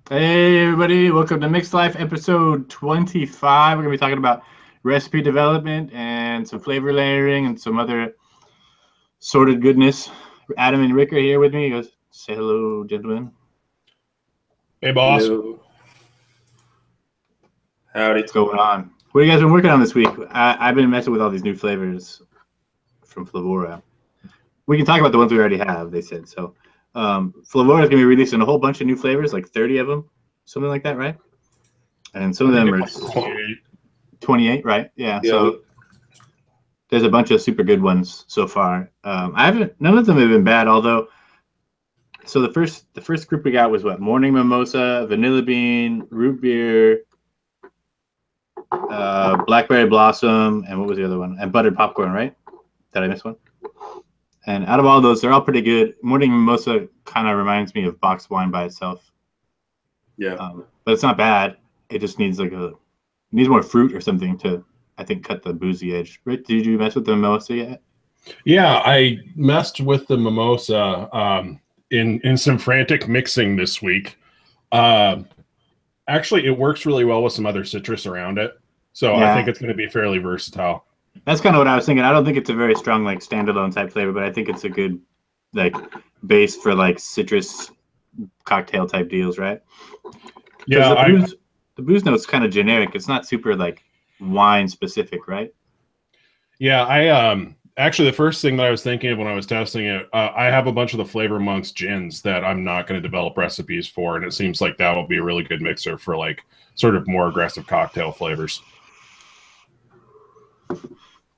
Hey everybody, welcome to Mixlife episode 25. We're going to be talking about recipe development and some flavor layering and some other sorted goodness. Adam and Rick are here with me. Guys, say hello, gentlemen. Hey, boss. Hello. Howdy. What's going on? What have you guys been working on this week? I've been messing with all these new flavors from Flavora. We can talk about the ones we already have, they said. So Flavora is going to be releasing a whole bunch of new flavors, like 30 of them, something like that, right? And some of them are 28, right? Yeah. So there's a bunch of super good ones so far. None of them have been bad, although. So the first group we got was what? Morning mimosa, vanilla bean, root beer, blackberry blossom, and what was the other one? And buttered popcorn, right? Did I miss one? And out of all those, they're all pretty good. Morning mimosa kind of reminds me of boxed wine by itself. Yeah. But it's not bad. It just needs needs more fruit or something to, I think, cut the boozy edge. Rick, did you mess with the mimosa yet? Yeah, I messed with the mimosa in some frantic mixing this week. Actually, it works really well with some other citrus around it. So yeah. I think it's going to be fairly versatile. That's kind of what I was thinking. I don't think it's a very strong like standalone type flavor, but I think it's a good like base for like citrus cocktail type deals, right? Yeah, the booze note's kind of generic. It's not super like wine specific, right? Yeah, I actually the first thing that I was thinking of when I was testing it, I have a bunch of the Flavor Monks gins that I'm not going to develop recipes for, and it seems like that will be a really good mixer for like sort of more aggressive cocktail flavors.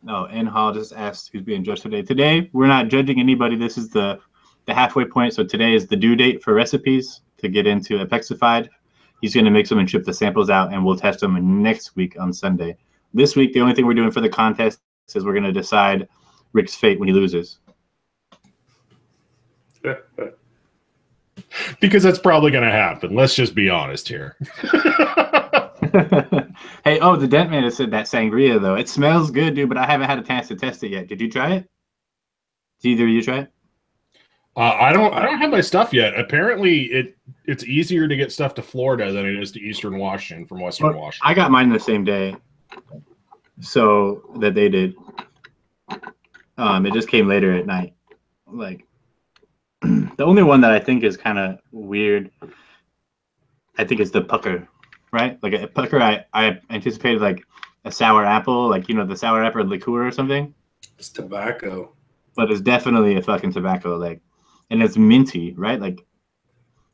No, N Hall just asked who's being judged today. Today, we're not judging anybody. This is the halfway point. So today is the due date for recipes to get into Apexified. He's going to mix them and ship the samples out, and we'll test them next week on Sunday. This week, the only thing we're doing for the contest is we're going to decide Rick's fate when he loses. Because that's probably going to happen. Let's just be honest here. Hey, the Dent Man has said that sangria, though. It smells good, dude, but I haven't had a chance to test it yet. Did you try it? Did either of you try it? I don't have my stuff yet. Apparently, it's easier to get stuff to Florida than it is to Eastern Washington from Western Washington. I got mine the same day, so that they did. It just came later at night. Like the only one that I think is kind of weird, I think, is the pucker, right? Like a pucker, I anticipated like a sour apple, like the sour apple liqueur or something. It's tobacco, but it's definitely a fucking tobacco, like, and it's minty, right? Like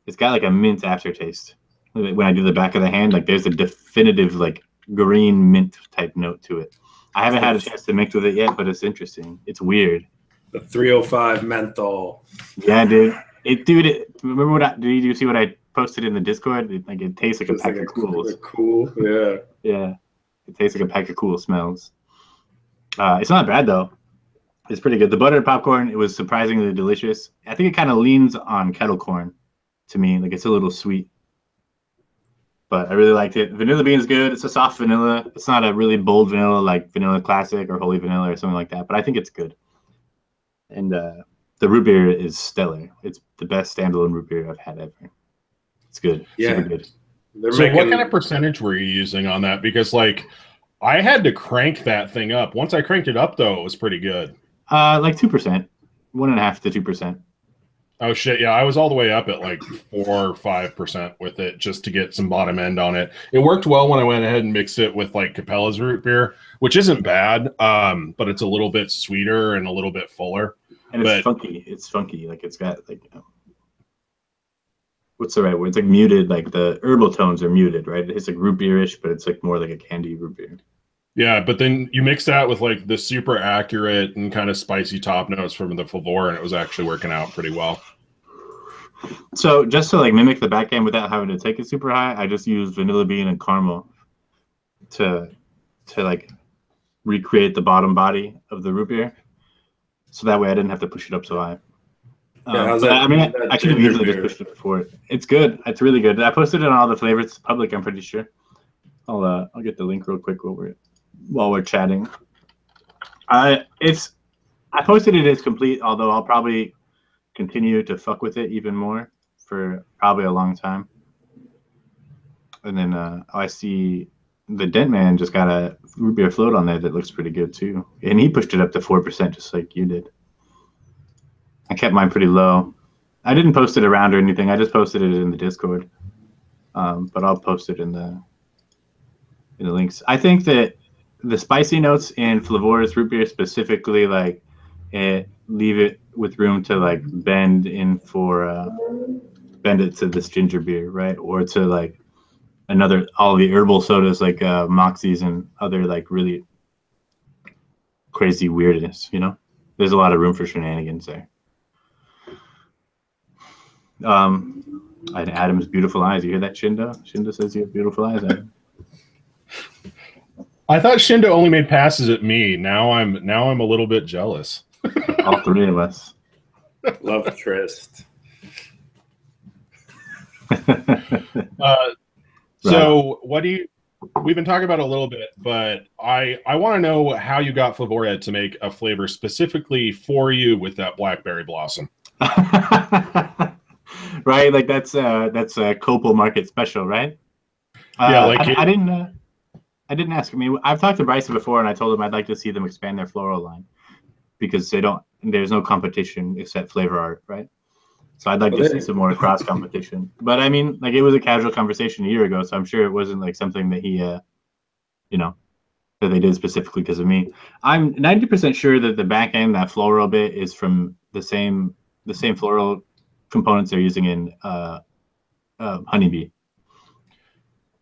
it's got like a mint aftertaste. When I do the back of the hand, like there's a definitive like green mint type note to it. I haven't had a chance to mix with it yet, but it's interesting. It's weird. The 305 menthol. Yeah, dude. Remember did you see what I posted in the Discord? It tastes like a pack of Cools. Cool, yeah. Yeah. It tastes like a pack of Cool smells. It's not bad though. It's pretty good. The buttered popcorn, it was surprisingly delicious. I think it kind of leans on kettle corn to me. Like it's a little sweet. But I really liked it. Vanilla bean is good. It's a soft vanilla. It's not a really bold vanilla like Vanilla Classic or Holy Vanilla or something like that. But I think it's good. And the root beer is stellar. It's the best standalone root beer I've had ever. It's good. Yeah. Super good. So what kind of percentage were you using on that? Because like I had to crank that thing up. Once I cranked it up though, it was pretty good. Like 2%. 1.5 to 2%. Oh shit, yeah, I was all the way up at like 4 or 5% with it just to get some bottom end on it. It worked well when I went ahead and mixed it with like Capella's root beer, which isn't bad, but it's a little bit sweeter and a little bit fuller. And it's funky. It's funky. Like it's got like what's the right word? It's like muted. Like the herbal tones are muted, right? It's like root beerish, but it's like more like a candy root beer. Yeah, but then you mix that with like the super accurate and kind of spicy top notes from the Flavor, and it was actually working out pretty well. So just to like mimic the back end without having to take it super high, I just used vanilla bean and caramel to like recreate the bottom body of the root beer. So that way I didn't have to push it up so high. I could have easily just pushed it before it. It's good. It's really good. I posted it on all the flavors. It's public, I'm pretty sure. I'll get the link real quick while we're chatting. I posted it as complete, although I'll probably continue to fuck with it even more for probably a long time. And then I see the Dent Man just got a root beer float on there that looks pretty good too, and he pushed it up to 4% just like you did. I kept mine pretty low. I didn't post it around or anything. I just posted it in the Discord, but I'll post it in the links. I think that the spicy notes in Flavora's root beer specifically, like, leave it with room to like bend in for bend it to this ginger beer, right, or to like all the herbal sodas like Moxie's and other like really crazy weirdness. You know, there's a lot of room for shenanigans there. And Adam's beautiful eyes. You hear that, Shindo? Shindo says you have beautiful eyes, Adam. I thought Shindo only made passes at me. Now I'm a little bit jealous. All three of us. Love Trist. So what do you? We've been talking about it a little bit, but I want to know how you got Flavora to make a flavor specifically for you with that blackberry blossom. Right, like that's a Copal Market special, right? Yeah, like I didn't ask. I mean, I've talked to Bryson before, and I told him I'd like to see them expand their floral line because there's no competition except flavor art, right? So I'd like to see some more cross competition. But I mean, like, it was a casual conversation a year ago, so I'm sure it wasn't like something that he, that they did specifically because of me. I'm 90% sure that the back end, that floral bit, is from the same floral components they're using in Honeybee.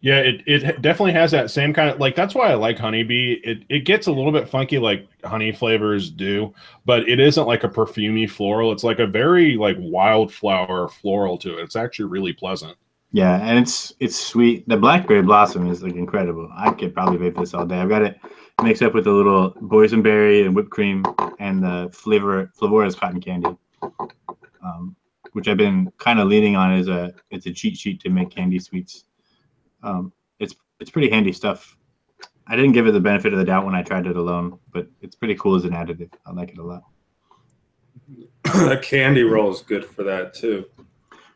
Yeah, it definitely has that same kind of, like, that's why I like Honeybee. It gets a little bit funky like honey flavors do, but it isn't like a perfumey floral. It's like a very like wildflower floral to it. It's actually really pleasant. Yeah, and it's sweet. The blackberry blossom is like incredible. I could probably vape this all day. I've got it mixed up with a little boysenberry and whipped cream and the Flavora's cotton candy, which I've been kind of leaning on as it's a cheat sheet to make candy sweets. It's pretty handy stuff. I didn't give it the benefit of the doubt when I tried it alone, but it's pretty cool as an additive. I like it a lot. A candy roll is good for that too.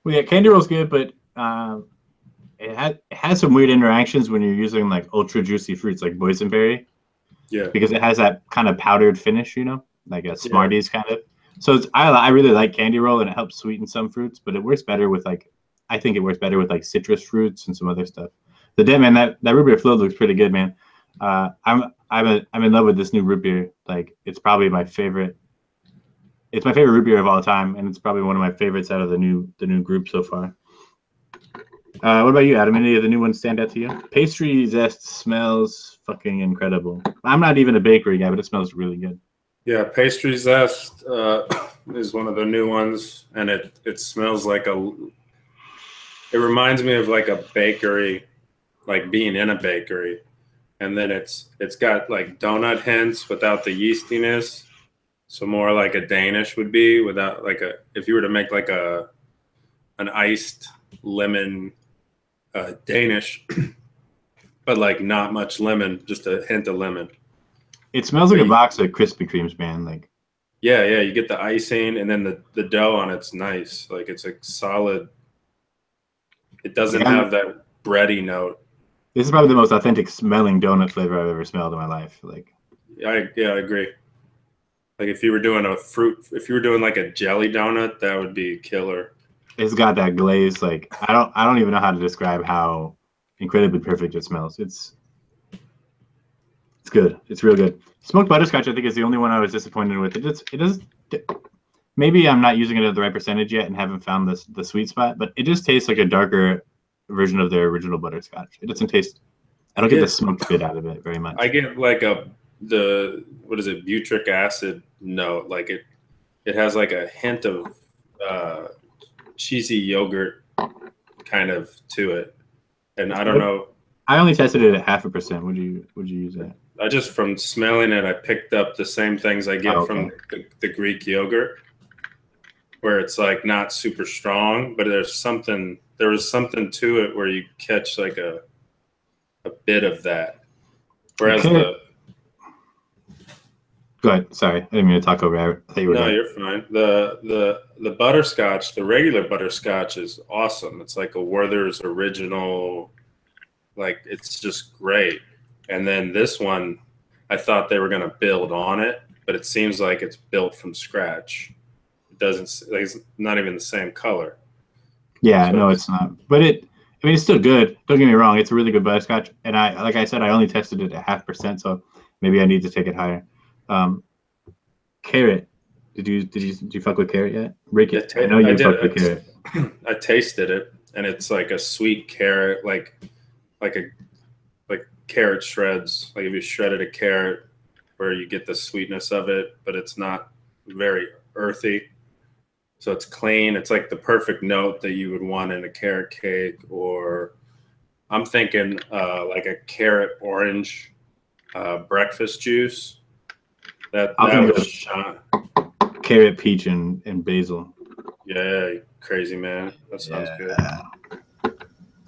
Well, yeah, candy roll's good, but it has some weird interactions when you're using like ultra juicy fruits like boysenberry. Yeah, because it has that kind of powdered finish, like a Smarties kind of. So I really like candy roll, and it helps sweeten some fruits, but it works better with I think it works better with like citrus fruits and some other stuff. The Dead Man, that root beer float looks pretty good, man. I'm in love with this new root beer. Like, it's probably my favorite. It's my favorite root beer of all time, and it's probably one of my favorites out of the new group so far. What about you, Adam? Any of the new ones stand out to you? Pastry zest smells fucking incredible. I'm not even a bakery guy, but it smells really good. Yeah, pastry zest is one of the new ones, and it smells like it reminds me of like a bakery, like being in a bakery, and then it's got like donut hints without the yeastiness, so more like a Danish would be without like if you were to make like an iced lemon Danish, but like not much lemon, just a hint of lemon. It smells like a box of Krispy Kremes, man. Like, yeah, you get the icing, and then the dough on it's nice. Like, it's a solid. It doesn't have that bready note. This is probably the most authentic smelling donut flavor I've ever smelled in my life. Like, I agree. Like, if you were doing like a jelly donut, that would be killer. It's got that glaze. Like, I don't even know how to describe how incredibly perfect it smells. It's good. It's real good. Smoked butterscotch, I think, is the only one I was disappointed with. It does. Maybe I'm not using it at the right percentage yet and haven't found the sweet spot, but it just tastes like a darker version of their original butterscotch. It doesn't taste. I don't get the smoked bit out of it very much. I get like butric acid note. Like, it has like a hint of cheesy yogurt kind of to it, and I don't know. I only tested it at 0.5%. Would you use that? I just, from smelling it, I picked up the same things I get from the Greek yogurt, where it's like not super strong, but there was something to it where you catch like a bit of that. Whereas Go ahead. Sorry, I didn't mean to talk over. I thought you were done. You're fine. The butterscotch, the regular butterscotch, is awesome. It's like a Werther's original Like it's just great. And then this one, I thought they were going to build on it, but it seems like it's built from scratch. It doesn't, like, it's not even the same color. Yeah, So no, it's not. But I mean, it's still good. Don't get me wrong. It's a really good butterscotch. And like I said, I only tested it at 0.5%, so maybe I need to take it higher. Carrot. Did you fuck with carrot yet? Rick, I know you fucked with carrot. I tasted it, and it's like a sweet carrot, like carrot shreds. Like if you shredded a carrot, where you get the sweetness of it, but it's not very earthy. So it's clean. It's like the perfect note that you would want in a carrot cake, or I'm thinking like a carrot orange breakfast juice. That was shot. Carrot, peach, and basil. Yeah, crazy man. That sounds good.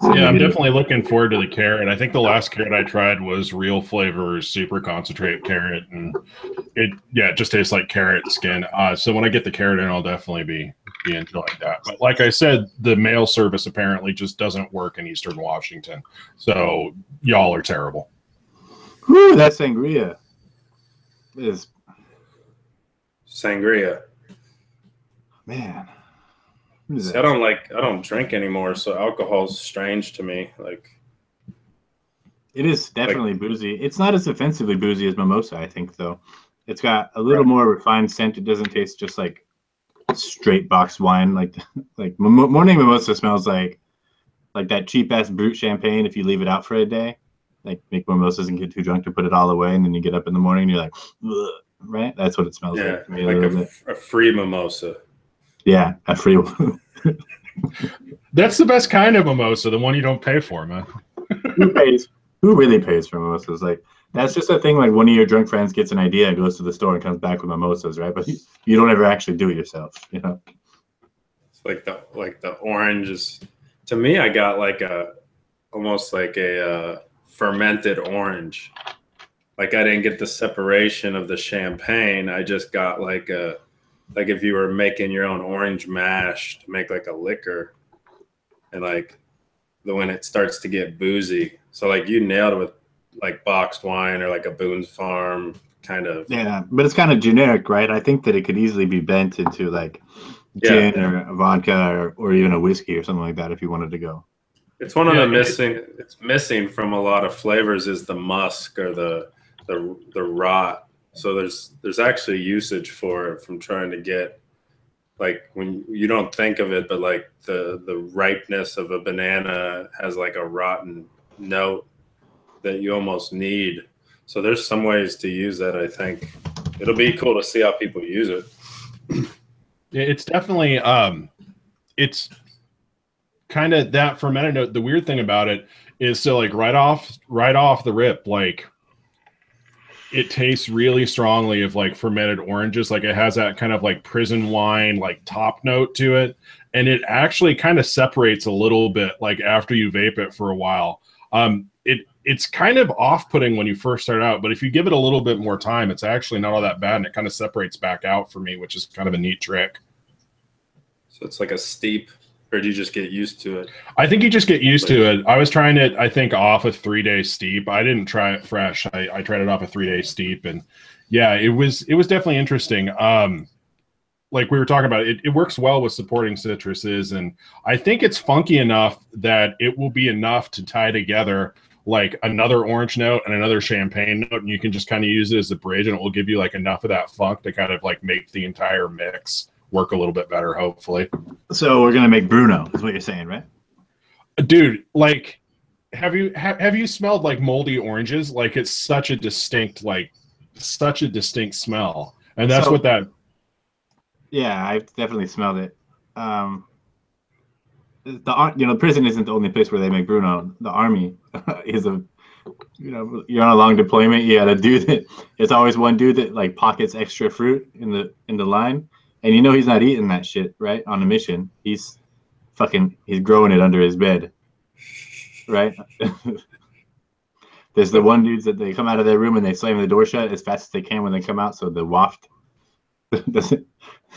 Yeah, I'm definitely looking forward to the carrot. I think the last carrot I tried was Real Flavors Super Concentrate Carrot, and it just tastes like carrot skin. So when I get the carrot in, I'll definitely be enjoying that. But like I said, the mail service apparently just doesn't work in Eastern Washington. So y'all are terrible. Whew, that sangria is sangria. Man. See, I don't drink anymore, so alcohol's strange to me. Like, it is definitely boozy. It's not as offensively boozy as mimosa, I think, though. It's got a little more refined scent. It doesn't taste just like straight boxed wine. Like morning mimosa smells like that cheap ass brut champagne if you leave it out for a day. Like make mimosas and get too drunk to put it all away, and then you get up in the morning and you're like, ugh, right? That's what it smells like to me. Like a free mimosa. Yeah, a free one. That's the best kind of mimosa, the one you don't pay for, man. Who really pays for mimosas? Like that's just a thing. Like one of your drunk friends gets an idea, goes to the store, and comes back with mimosas, right? But you don't ever actually do it yourself, you know. It's like the orange is, to me, I got almost like a fermented orange. Like I didn't get the separation of the champagne. I just got like if you were making your own orange mash to make like a liquor, and like when it starts to get boozy. So like you nailed it with like boxed wine or like a Boone's Farm kind of. Yeah, but it's kind of generic, right? I think that it could easily be bent into like gin or vodka or even a whiskey or something like that if you wanted to go. It's one of the missing from a lot of flavors is the musk or the rot. So there's actually usage for it from trying to get, like, when you don't think of it, but like the ripeness of a banana has like a rotten note that you almost need. So there's some ways to use that. I think it'll be cool to see how people use it. Yeah, it's definitely it's kind of that fermented note. The weird thing about it is, so like right off the rip, like it tastes really strongly of like fermented oranges. Like it has that kind of like prison wine, like top note to it. And it actually kind of separates a little bit, like after you vape it for a while. It's kind of off-putting when you first start out, but if you give it a little bit more time, it's actually not all that bad, and it kind of separates back out for me, which is kind of a neat trick. So it's like a steep, or do you just get used to it? I think you just get used to it. I was trying it, I think, off a 3-day steep. I didn't try it fresh. I tried it off a 3-day steep, and yeah, it was definitely interesting. Like we were talking about, it works well with supporting citruses, and I think it's funky enough that it will be enough to tie together like another orange note and another champagne note, and you can just kind of use it as a bridge, and it will give you like enough of that funk to kind of like make the entire mix work a little bit better, hopefully. So we're gonna make Bruno, is what you're saying, right? Dude, like, have you smelled like moldy oranges? Like it's such a distinct smell, and that's what that. Yeah, I've definitely smelled it. The prison isn't the only place where they make Bruno. The army is you're on a long deployment. You got a dude that it's always one dude that like pockets extra fruit in the line, and he's not eating that shit, right? On a mission, he's growing it under his bed, right? There's the one dudes that they come out of their room and they slam the door shut as fast as they can when they come out, so the waft doesn't,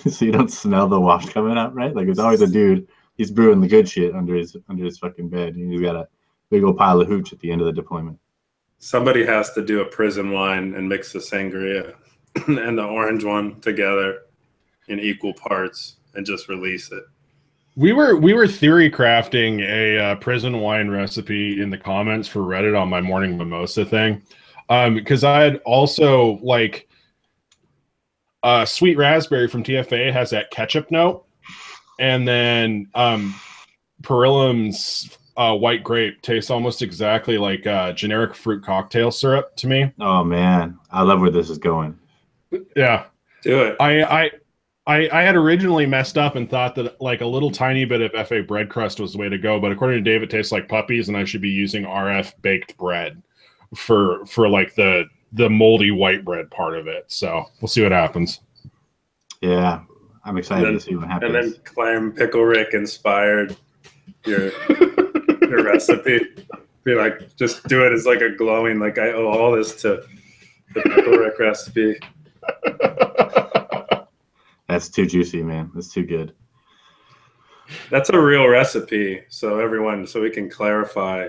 so you don't smell the waft coming out, right? Like it's always a dude. He's brewing the good shit under his fucking bed. He's got big old pile of hooch at the end of the deployment. Somebody has to do a prison wine and mix the sangria and the orange one together in equal parts and just release it. We were theory crafting a prison wine recipe in the comments for Reddit on my morning mimosa thing, because I had also like Sweet Raspberry from TFA has that ketchup note, and then Perillum's White Grape tastes almost exactly like generic fruit cocktail syrup to me. Oh man, I love where this is going. Yeah, do it. I had originally messed up and thought that like a little tiny bit of FA bread crust was the way to go, but according to Dave, it tastes like puppies, and I should be using RF baked bread for like the moldy white bread part of it. So we'll see what happens. Yeah, I'm excited to see what happens. And then Clam Pickle Rick inspired your recipe. Be like, just do it as like a glowing, like I owe all this to the Pickle Rick recipe. That's too juicy, man. That's too good. That's a real recipe. So we can clarify.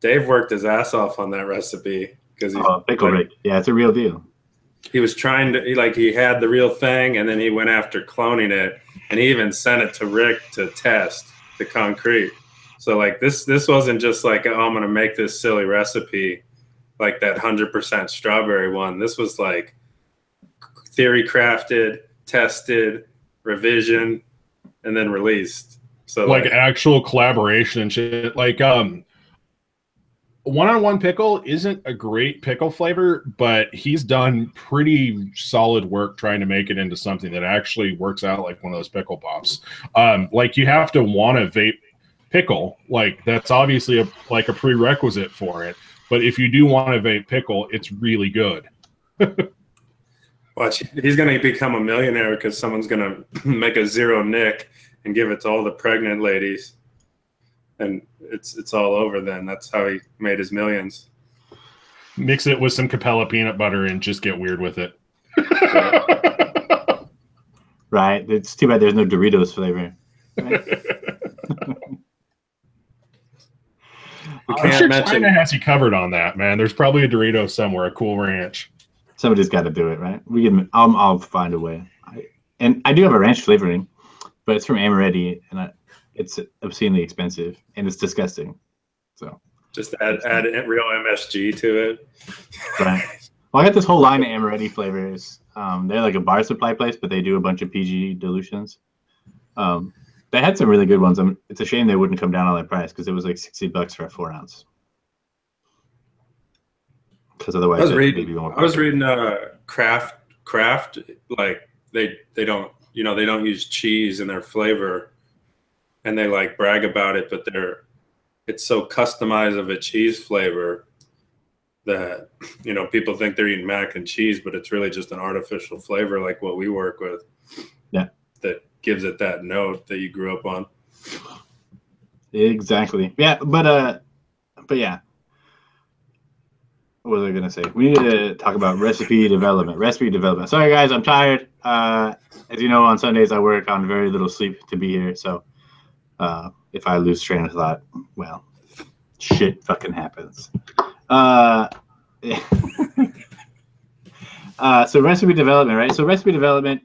Dave worked his ass off on that recipe because Pickle Rick. Yeah, it's a real deal. He was trying to he had the real thing, and then he went after cloning it, and he even sent it to Rick to test the concrete. So like this wasn't just like, oh, I'm gonna make this silly recipe like that 100% strawberry one. This was like theory crafted, tested, revision, and then released. So like actual collaboration and shit. Like one-on-one pickle isn't a great pickle flavor, but he's done pretty solid work trying to make it into something that actually works out like one of those pickle pops. Like you have to want to vape pickle. Like that's obviously a prerequisite for it. But if you do want to vape pickle, it's really good. Watch, he's going to become a millionaire because someone's going to make a zero nick and give it to all the pregnant ladies. And it's all over then. That's how he made his millions. Mix it with some Capella peanut butter and just get weird with it. Right. It's too bad there's no Doritos flavor. Right? I'm sure China has you covered on that, man. There's probably a Dorito somewhere, a Cool Ranch. Somebody's got to do it, right? I'll find a way. I do have a ranch flavoring, but it's from Amaretti, and it's obscenely expensive, and it's disgusting. So just add real MSG to it. Right. Well, I got this whole line of Amaretti flavors. They're like a bar supply place, but they do a bunch of PG dilutions. They had some really good ones. It's a shame they wouldn't come down on that price because it was like $60 for a 4-ounce. Because otherwise, I was reading Kraft, like they don't use cheese in their flavor, and they like brag about it, but it's so customized of a cheese flavor that people think they're eating mac and cheese, but it's really just an artificial flavor like what we work with. Yeah, that gives it that note that you grew up on. Exactly. Yeah, but yeah. What was I gonna say? We need to talk about recipe development. Sorry guys, I'm tired. As you know, on Sundays I work on very little sleep to be here. So if I lose train of thought, well, shit fucking happens. So recipe development, right? So recipe development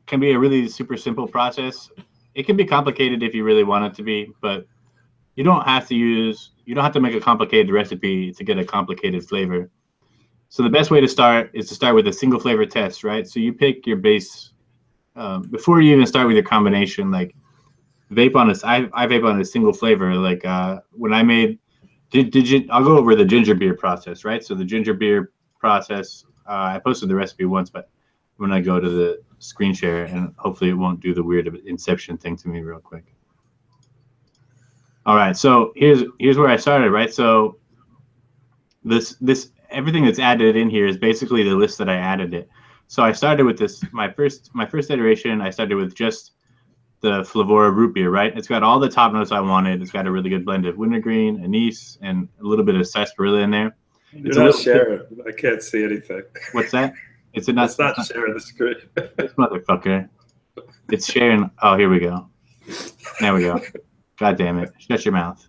can be a really super simple process. It can be complicated if you really want it to be, but you don't have to make a complicated recipe to get a complicated flavor. So the best way to start is to start with a single flavor test, right? So you pick your base before you even start with your combination. Like vape on this, I vape on a single flavor. Like when I made, I'll go over the ginger beer process, right? So the ginger beer process, I posted the recipe once, but when I go to the screen share, and hopefully it won't do the weird Inception thing to me real quick. All right, so here's where I started, right? So this everything that's added in here is basically the list that I added it. So I started with this, my first iteration, I started with just the Flavora root beer, right? It's got all the top notes I wanted. It's got a really good blend of wintergreen, anise, and a little bit of sarsaparilla in there. You're not sharing. I can't see anything. What's that? It's not sharing the screen. This motherfucker. It's sharing. Oh, here we go. There we go. God damn it. Shut your mouth.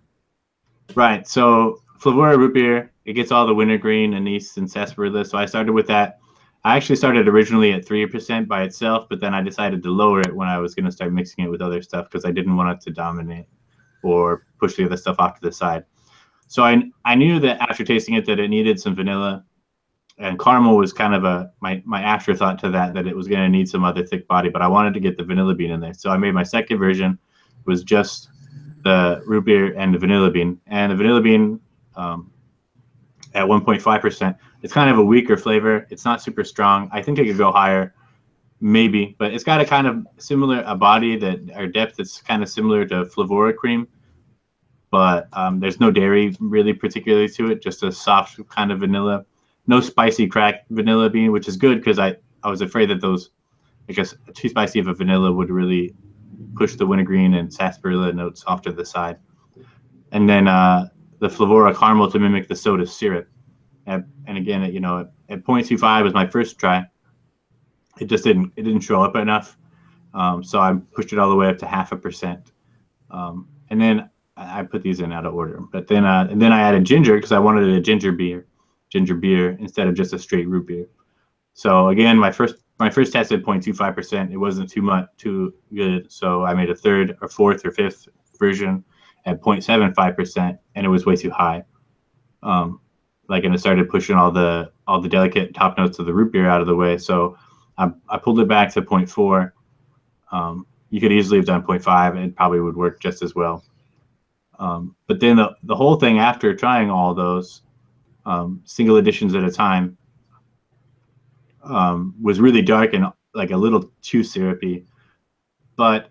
Right. So Flavora root beer, it gets all the wintergreen, anise, and sarsaparilla. So I started with that. I actually started originally at 3% by itself, but then I decided to lower it when I was going to start mixing it with other stuff because I didn't want it to dominate or push the other stuff off to the side. So I knew that after tasting it that it needed some vanilla, and caramel was kind of my afterthought to that it was going to need some other thick body, but I wanted to get the vanilla bean in there. So I made my second version was just the root beer and the vanilla bean. And the vanilla bean at 1.5%, it's kind of a weaker flavor. It's not super strong. I think it could go higher, maybe, but it's got a kind of similar a body that or depth that's kind of similar to Flavora cream, but there's no dairy really particularly to it. Just a soft kind of vanilla, no spicy cracked vanilla bean, which is good because I was afraid that those, I guess, too spicy of a vanilla would really push the wintergreen and sarsaparilla notes off to the side. And then the Flavora caramel to mimic the soda syrup. And again, at 0.25 was my first try. It just didn't show up enough. So I pushed it all the way up to 0.5%. And then I put these in out of order. But then and then I added ginger because I wanted a ginger beer instead of just a straight root beer. So again, my first test at 0.25%. It wasn't too good. So I made a third or fourth or fifth version at 0.75%, and it was way too high. And it started pushing all the delicate top notes of the root beer out of the way. So I pulled it back to 0.4. You could easily have done 0.5, and it probably would work just as well. But then the whole thing after trying all those single editions at a time was really dark and like a little too syrupy. But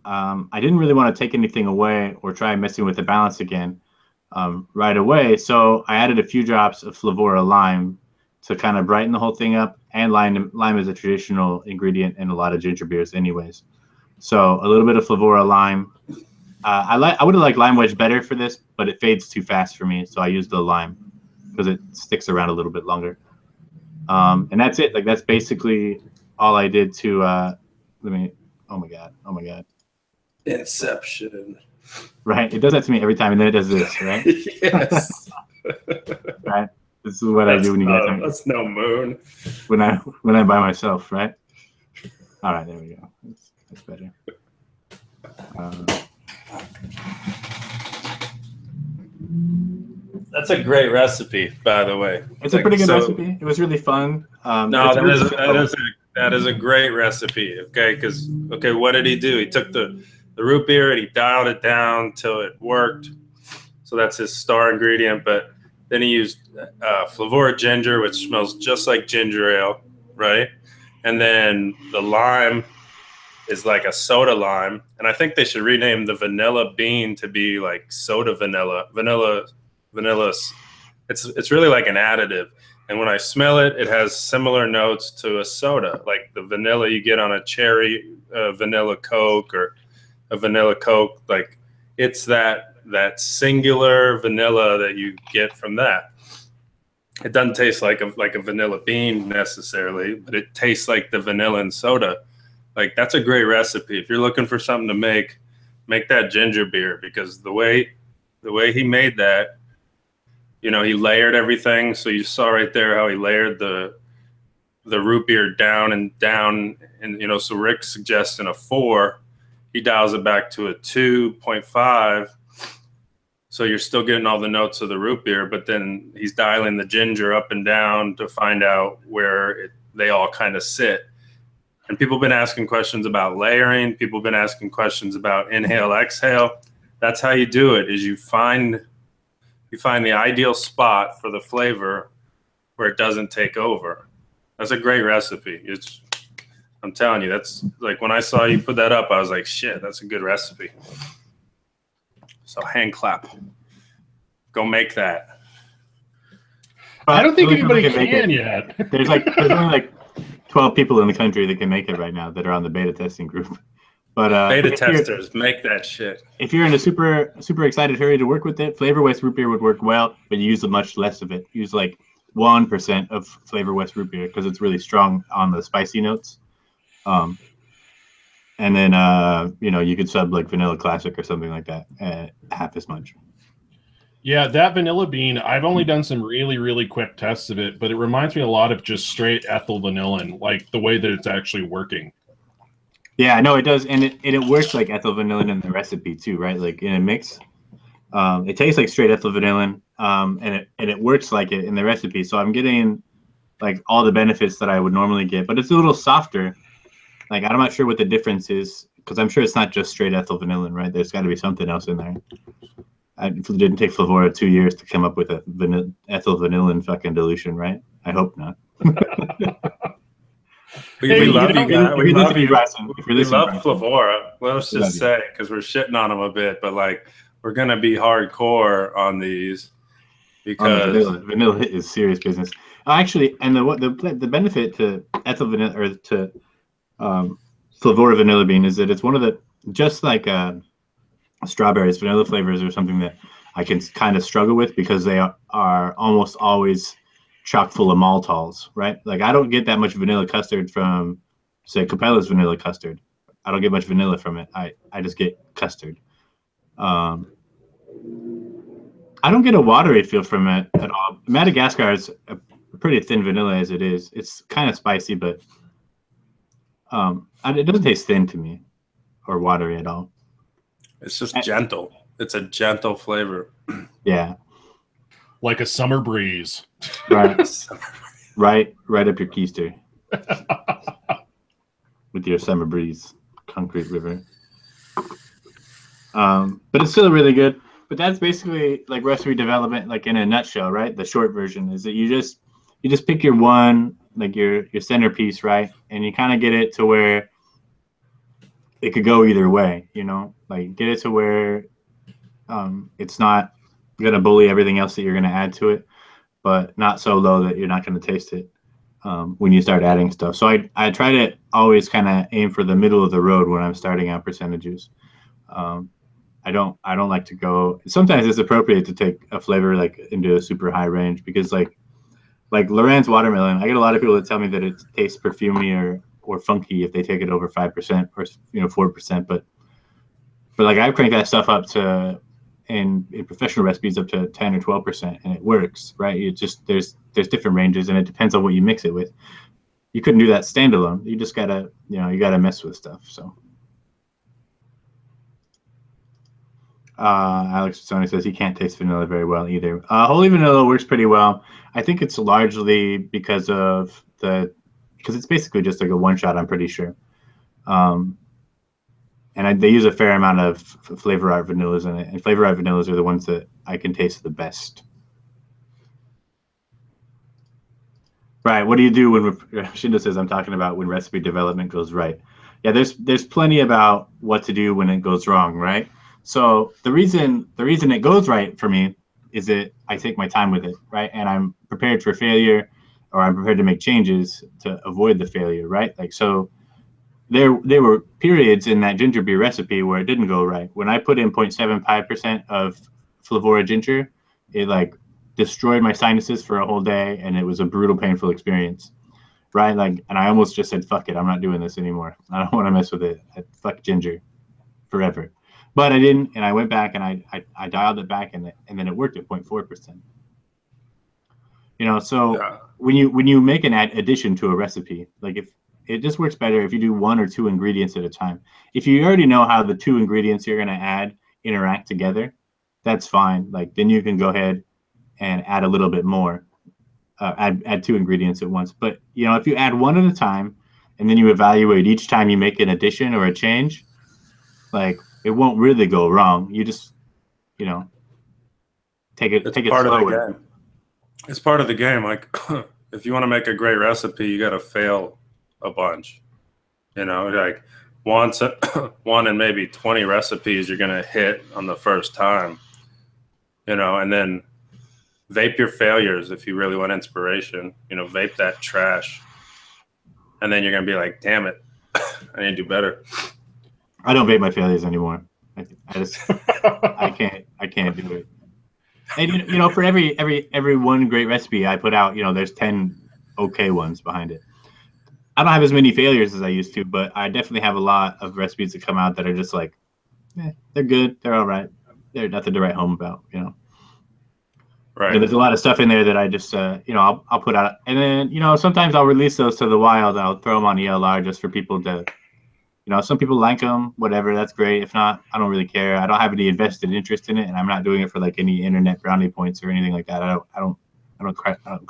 I didn't really want to take anything away or try messing with the balance again right away. So I added a few drops of Flavora lime to kind of brighten the whole thing up. And lime is a traditional ingredient in a lot of ginger beers anyways. So a little bit of Flavora lime. I would have liked lime wedge better for this, but it fades too fast for me. So I used the lime because it sticks around a little bit longer. And that's it. Like that's basically all I did to oh my God. Inception. Right. It does that to me every time, and then it does this, right? Yes. Right. This is what I do when you guys are. That's no moon. When I'm by myself, right? All right, there we go. That's better. That's a great recipe, by the way. It's a pretty good recipe. It was really fun. That is a great recipe. Okay, because what did he do? He took the root beer and he dialed it down till it worked. So that's his star ingredient. But then he used Flavora ginger, which smells just like ginger ale, right? And then the lime is like a soda lime. And I think they should rename the vanilla bean to be like soda vanilla. Vanilla. It's really like an additive. And when I smell it, it has similar notes to a soda, like the vanilla you get on a cherry vanilla Coke or a vanilla Coke. Like it's that singular vanilla that you get from that. It doesn't taste like a vanilla bean necessarily, but it tastes like the vanilla in soda. Like that's a great recipe. If you're looking for something to make that ginger beer, because the way he made that, he layered everything. So you saw right there how he layered the root beer down. And, so Rick's suggesting a 4, he dials it back to a 2.5. So you're still getting all the notes of the root beer, but then he's dialing the ginger up and down to find out where they all kind of sit. And people have been asking questions about layering. People have been asking questions about inhale, exhale. That's how you do it, is you find the ideal spot for the flavor where it doesn't take over. That's a great recipe. I'm telling you, that's like when I saw you put that up, I was like, shit, that's a good recipe. So hand clap. Go make that. I don't think anybody can yet. There's only like 12 people in the country that can make it right now that are on the beta testing group. But beta testers, make that shit. If you're in a super excited hurry to work with it, Flavor West root beer would work well, but you use much less of it. Use like 1% of Flavor West root beer because it's really strong on the spicy notes. And then you could sub like Vanilla Classic or something like that, half as much. Yeah, that vanilla bean, I've only done some really, really quick tests of it, but it reminds me a lot of just straight ethyl vanillin, like the way that it's actually working. Yeah, no, it does, and it works like ethyl vanillin in the recipe too, right? Like in a mix, it tastes like straight ethyl vanillin, and it works like it in the recipe. So I'm getting like all the benefits that I would normally get, but it's a little softer. Like I'm not sure what the difference is because I'm sure it's not just straight ethyl vanillin, right? There's got to be something else in there. It didn't take Flavora 2 years to come up with a ethyl vanillin fucking dilution, right? I hope not. We love you guys. We love you. We love Bryson, Flavora. Let's just say, because we're shitting on them a bit, but like we're gonna be hardcore on these because vanilla is serious business. Actually, and the benefit to ethyl vanilla or to Flavora vanilla bean is that it's one of the just like strawberries, vanilla flavors are something that I can kind of struggle with because they are almost always chock full of maltols, right? Like I don't get that much vanilla custard from, say, Capella's vanilla custard. I don't get much vanilla from it. I just get custard. I don't get a watery feel from it at all. Madagascar is a pretty thin vanilla as it is. It's kind of spicy, but it doesn't taste thin to me or watery at all. It's just gentle. It's a gentle flavor. Yeah. Like a summer breeze. Right. right up your keister. With your summer breeze. Concrete river. But it's still really good. But that's basically like recipe development, like in a nutshell, right? The short version is that you just pick your one, like your centerpiece, right? And you kind of get it to where it could go either way, you know, like get it to where it's not going to bully everything else that you're going to add to it, but not so low that you're not going to taste it when you start adding stuff. So I try to always kind of aim for the middle of the road when I'm starting out percentages. I don't like to go. Sometimes it's appropriate to take a flavor like into a super high range because like Lorenz watermelon, I get a lot of people that tell me that it tastes perfumey or funky if they take it over 5% or 4%, but like I've cranked that stuff up to in professional recipes up to 10 or 12%, and it works, right? It just there's different ranges, and it depends on what you mix it with. You couldn't do that standalone. You just gotta you gotta mess with stuff. So Alex Sony says he can't taste vanilla very well either. Holy vanilla works pretty well. I think it's largely because it's basically just like a one shot, I'm pretty sure. And they use a fair amount of flavor art vanillas in it, and flavor art vanillas are the ones that I can taste the best. Right. What do you do when Shinda says I'm talking about when recipe development goes right? Yeah, there's plenty about what to do when it goes wrong, right? So the reason it goes right for me is that I take my time with it, right? And I'm prepared for failure, or I'm prepared to make changes to avoid the failure, right? Like so. There were periods in that ginger beer recipe where it didn't go right. When I put in 0.75% of Flavora ginger, it like destroyed my sinuses for a whole day, and it was a brutal, painful experience, right? Like, and I almost just said, "Fuck it, I'm not doing this anymore. I don't want to mess with it. Fuck ginger, forever." But I didn't, and I went back and I dialed it back, and then it worked at 0.4%. You know, so yeah. when you make an addition to a recipe, like if it just works better if you do one or two ingredients at a time. If you already know how the two ingredients you're going to add interact together, that's fine. Like then you can go ahead and add a little bit more, add two ingredients at once. But if you add one at a time and then you evaluate each time you make an addition or a change, like it won't really go wrong. You just, take it slower. It's part of the game. Like if you want to make a great recipe, you got to fail a bunch, like one in maybe 20 recipes you're gonna hit on the first time, and then vape your failures if you really want inspiration. Vape that trash, and then you're gonna be like, damn it, I need to do better. I don't vape my failures anymore. I can't do it. And for every one great recipe I put out, there's 10 okay ones behind it. I don't have as many failures as I used to, but I definitely have a lot of recipes that come out that are just like, they're good, they're all right, they're nothing to write home about, Right. There's a lot of stuff in there that I just, I'll put out. And then, sometimes I'll release those to the wild. I'll throw them on ELR just for people to, some people like them, whatever. That's great. If not, I don't really care. I don't have any invested interest in it, and I'm not doing it for like any internet brownie points or anything like that. I don't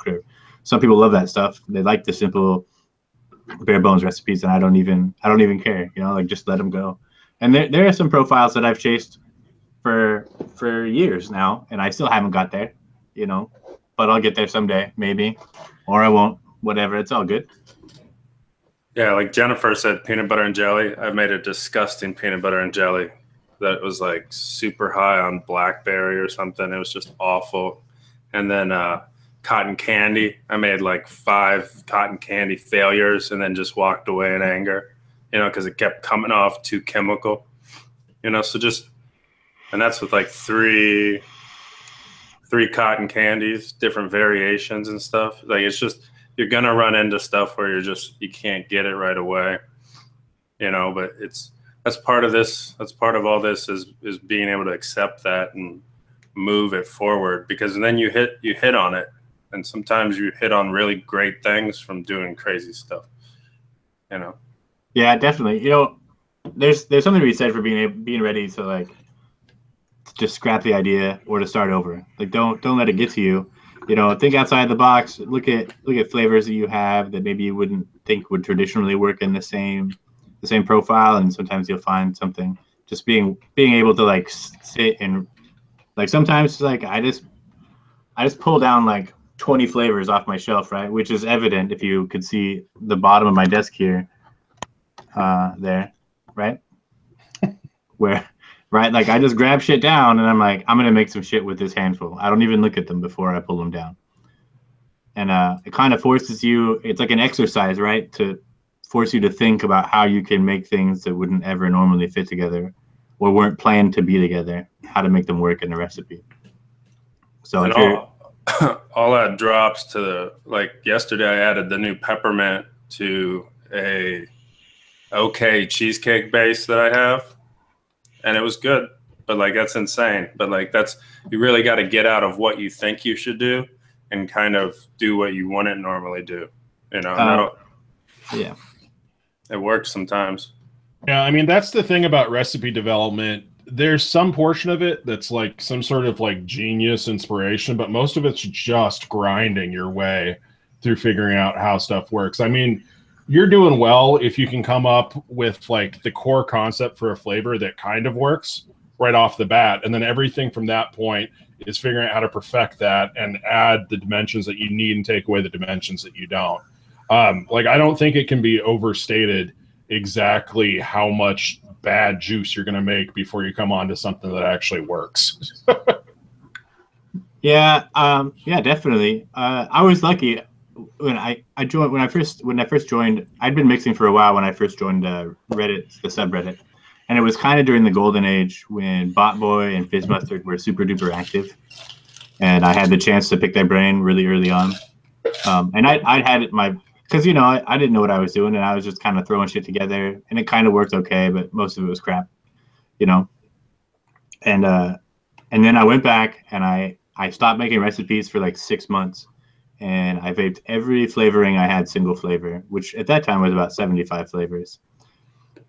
care. Some people love that stuff. They like the simple, bare bones recipes, and I don't even care. Like just let them go. And there are some profiles that I've chased for years now, and I still haven't got there. But I'll get there someday, maybe, or I won't. Whatever, it's all good. Yeah, like Jennifer said, peanut butter and jelly. I've made a disgusting peanut butter and jelly that was like super high on blackberry or something. It was just awful. And then cotton candy. I made like 5 cotton candy failures and then just walked away in anger, because it kept coming off too chemical. So just, and that's with like three cotton candies, different variations and stuff. Like it's just, you're gonna run into stuff where you can't get it right away, but that's part of this. That's part of all this is being able to accept that and move it forward, because then you hit on it, and sometimes you hit on really great things from doing crazy stuff. Yeah, definitely. There's something to be said for being ready to like just scrap the idea or to start over. Like don't let it get to you. Think outside the box. Look at flavors that you have that maybe you wouldn't think would traditionally work in the same profile, and sometimes you'll find something. Just being able to like sit and like sometimes like I just pull down like 20 flavors off my shelf, right? Which is evident if you could see the bottom of my desk here, there, right? Where. Right, like I just grab shit down and I'm like, I'm gonna make some shit with this handful. I don't even look at them before I pull them down. And it kind of forces you. It's like an exercise, right? To force you to think about how you can make things that wouldn't ever normally fit together, or weren't planned to be together. How to make them work in a recipe. So and all that drops to like yesterday. I added the new peppermint to a okay cheesecake base that I have. And it was good, but like, that's insane. But like, you really got to get out of what you think you should do and kind of do what you wouldn't normally do, yeah, it works sometimes. Yeah. I mean, that's the thing about recipe development. There's some portion of it that's like some sort of like genius inspiration, but most of it's just grinding your way through figuring out how stuff works. I mean, you're doing well if you can come up with like the core concept for a flavor that kind of works right off the bat. And then everything from that point is figuring out how to perfect that and add the dimensions that you need and take away the dimensions that you don't. Like, I don't think it can be overstated exactly how much bad juice you're going to make before you come on to something that actually works. Yeah, definitely. I was lucky. When I first joined, I'd been mixing for a while when I first joined Reddit, the subreddit, and it was kind of during the golden age when Bot Boy and Fizz Mustard were super duper active, and I had the chance to pick their brain really early on. And I'd had it because I didn't know what I was doing, and I was just kind of throwing shit together, and it kind of worked okay, but most of it was crap, and then I went back and I stopped making recipes for like 6 months. And I vaped every flavoring I had single flavor, which at that time was about 75 flavors.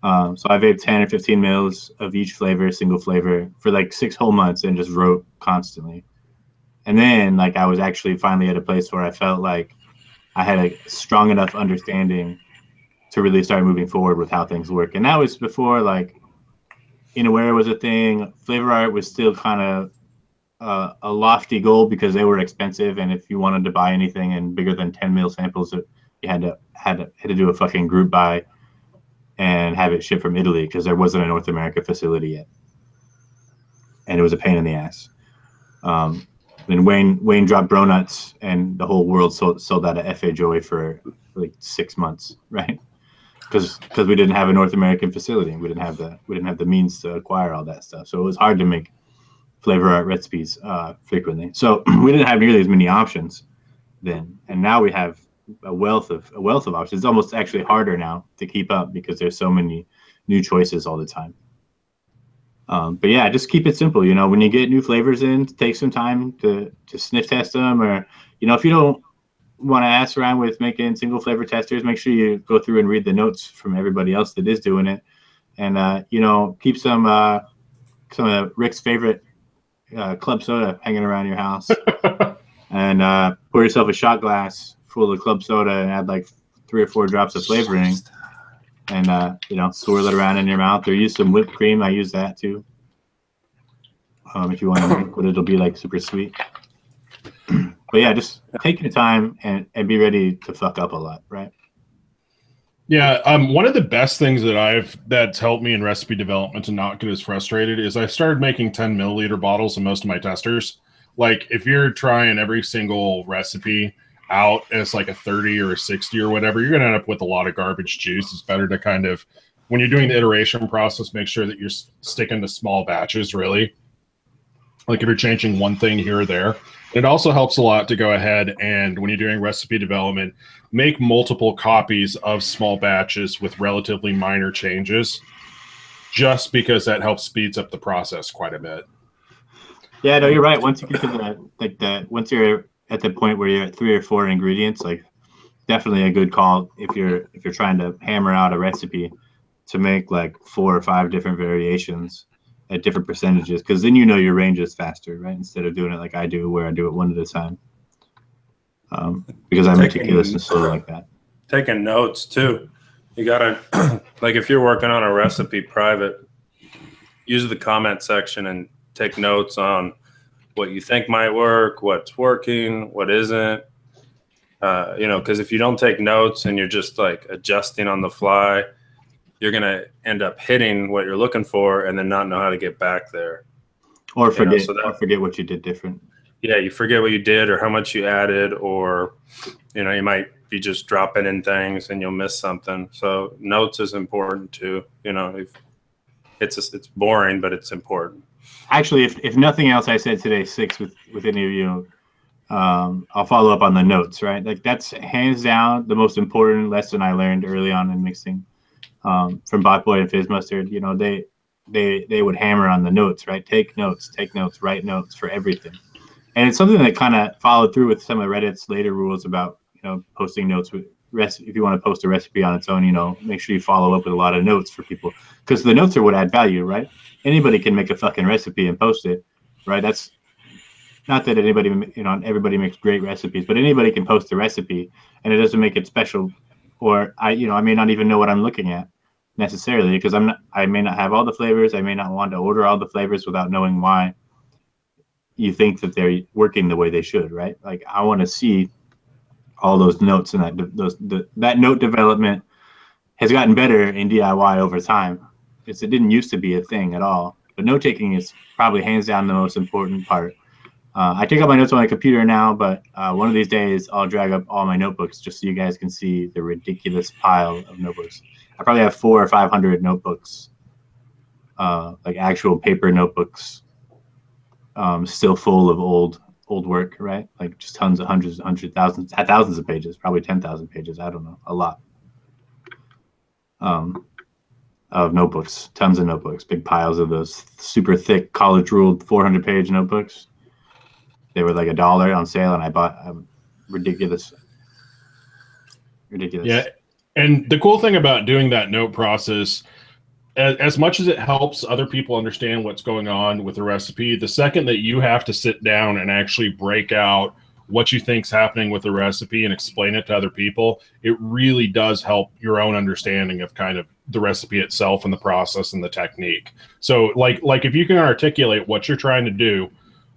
So I vaped 10 or 15 mils of each flavor, single flavor, for like 6 whole months and just wrote constantly. And then like I was actually finally at a place where I felt like I had a strong enough understanding to really start moving forward with how things work. And that was before like Inaware was a thing. Flavor art was still kind of a lofty goal because they were expensive, and if you wanted to buy anything in bigger than 10 mil samples, you had to do a fucking group buy and have it shipped from Italy because there wasn't a North America facility yet, and it was a pain in the ass. Then Wayne dropped Bro Nuts, and the whole world sold out of F.A. Joy for like 6 months, right? Because we didn't have a North American facility, we didn't have the means to acquire all that stuff, so it was hard to make flavor art recipes frequently. So we didn't have nearly as many options then, and now we have a wealth of options. It's almost actually harder now to keep up because there's so many new choices all the time. But yeah, just keep it simple. You know, when you get new flavors in, take some time to sniff test them, or you know, if you don't want to ask around with making single flavor testers, make sure you go through and read the notes from everybody else that is doing it, and you know, keep some of Rick's favorite club soda hanging around your house, and pour yourself a shot glass full of club soda and add like 3 or 4 drops of flavoring, and you know, swirl it around in your mouth, or use some whipped cream. I use that too. If you want to make what it'll be like super sweet. But yeah, just take your time and be ready to fuck up a lot, right? Yeah, one of the best things that's helped me in recipe development to not get as frustrated is I started making 10 milliliter bottles in most of my testers. Like if you're trying every single recipe out as like a 30 or a 60 or whatever, you're gonna end up with a lot of garbage juice. It's better to kind of, when you're doing the iteration process, make sure that you're sticking to small batches, really. Like if you're changing one thing here or there. It also helps a lot to go ahead and, when you're doing recipe development, make multiple copies of small batches with relatively minor changes, just because that helps speeds up the process quite a bit. Yeah, no, you're right. Once you get to once you're at the point where you're at 3 or 4 ingredients, like definitely a good call if you're trying to hammer out a recipe to make like 4 or 5 different variations at different percentages, because then you know your range is faster, right? Instead of doing it like I do, where I do it one at a time, because I'm meticulous and slow like that. Taking notes too. You gotta like if you're working on a recipe private, use the comment section and take notes on what you think might work, what's working, what isn't. You know, because if you don't take notes and you're just like adjusting on the fly, you're going to end up hitting what you're looking for and then not know how to get back there. Or forget, or forget what you did different. Yeah, you forget what you did or how much you added, or, you know, you might be just dropping in things and you'll miss something. So notes is important too. You know, it's boring, but it's important. Actually, if nothing else I said today 6 with any of you, I'll follow up on the notes, right? Like that's hands down the most important lesson I learned early on in mixing. From Botboy and Fizz Mustard, you know, they would hammer on the notes, right? Take notes, write notes for everything. And it's something that kind of followed through with some of Reddit's later rules about, you know, posting notes with recipe. If you want to post a recipe on its own, you know, make sure you follow up with a lot of notes for people, because the notes are what add value, right? Anybody can make a fucking recipe and post it, right? That's not that anybody, you know, everybody makes great recipes, but anybody can post a recipe, and it doesn't make it special. Or I may not even know what I'm looking at necessarily, because I may not have all the flavors. I may not want to order all the flavors without knowing why you think that they're working the way they should, right? Like I want to see all those notes, and that note development has gotten better in DIY over time. It didn't used to be a thing at all, but note taking is probably hands down the most important part. I take out my notes on my computer now, but one of these days I'll drag up all my notebooks just so you guys can see the ridiculous pile of notebooks. I probably have 400 or 500 notebooks, like actual paper notebooks, still full of old work, right? Like just tons of hundreds thousands of pages, probably 10,000 pages. I don't know, a lot of notebooks, tons of notebooks, big piles of those super thick college ruled 400-page notebooks. They were like $1 on sale, and I bought ridiculous. Yeah, and the cool thing about doing that note process, as much as it helps other people understand what's going on with the recipe, the second that you have to sit down and actually break out what you think's happening with the recipe and explain it to other people, it really does help your own understanding of kind of the recipe itself and the process and the technique. So like if you can articulate what you're trying to do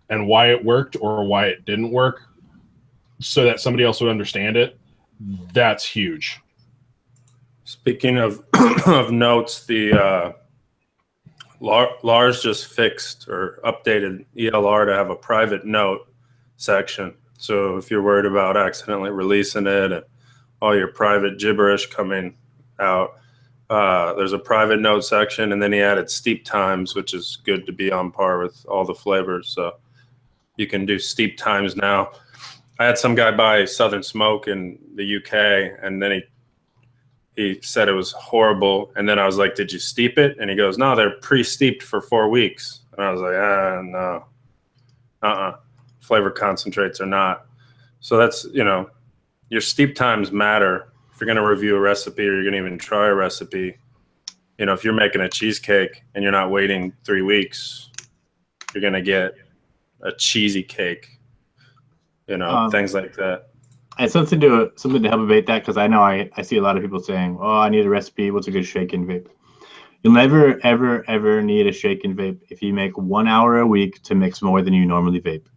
and why it worked or why it didn't work so that somebody else would understand it, that's huge. Speaking of of notes, the Lars just fixed or updated ELR to have a private note section. So if you're worried about accidentally releasing it and all your private gibberish coming out, there's a private note section, and then he added steep times, which is good to be on par with all the flavors. So you can do steep times now. I had some guy buy Southern Smoke in the UK, and then he said it was horrible. And then I was like, did you steep it? And he goes, no, they're pre-steeped for 4 weeks. And I was like, no, flavor concentrates are not. So that's, you know, your steep times matter. If you're going to review a recipe or you're going to even try a recipe, you know, if you're making a cheesecake and you're not waiting 3 weeks, you're going to get a cheesy cake, you know, things like that. And something to help abate that, because I know I see a lot of people saying, oh, I need a recipe. What's a good shake and vape? You'll never, ever, ever need a shake and vape if you make 1 hour a week to mix more than you normally vape,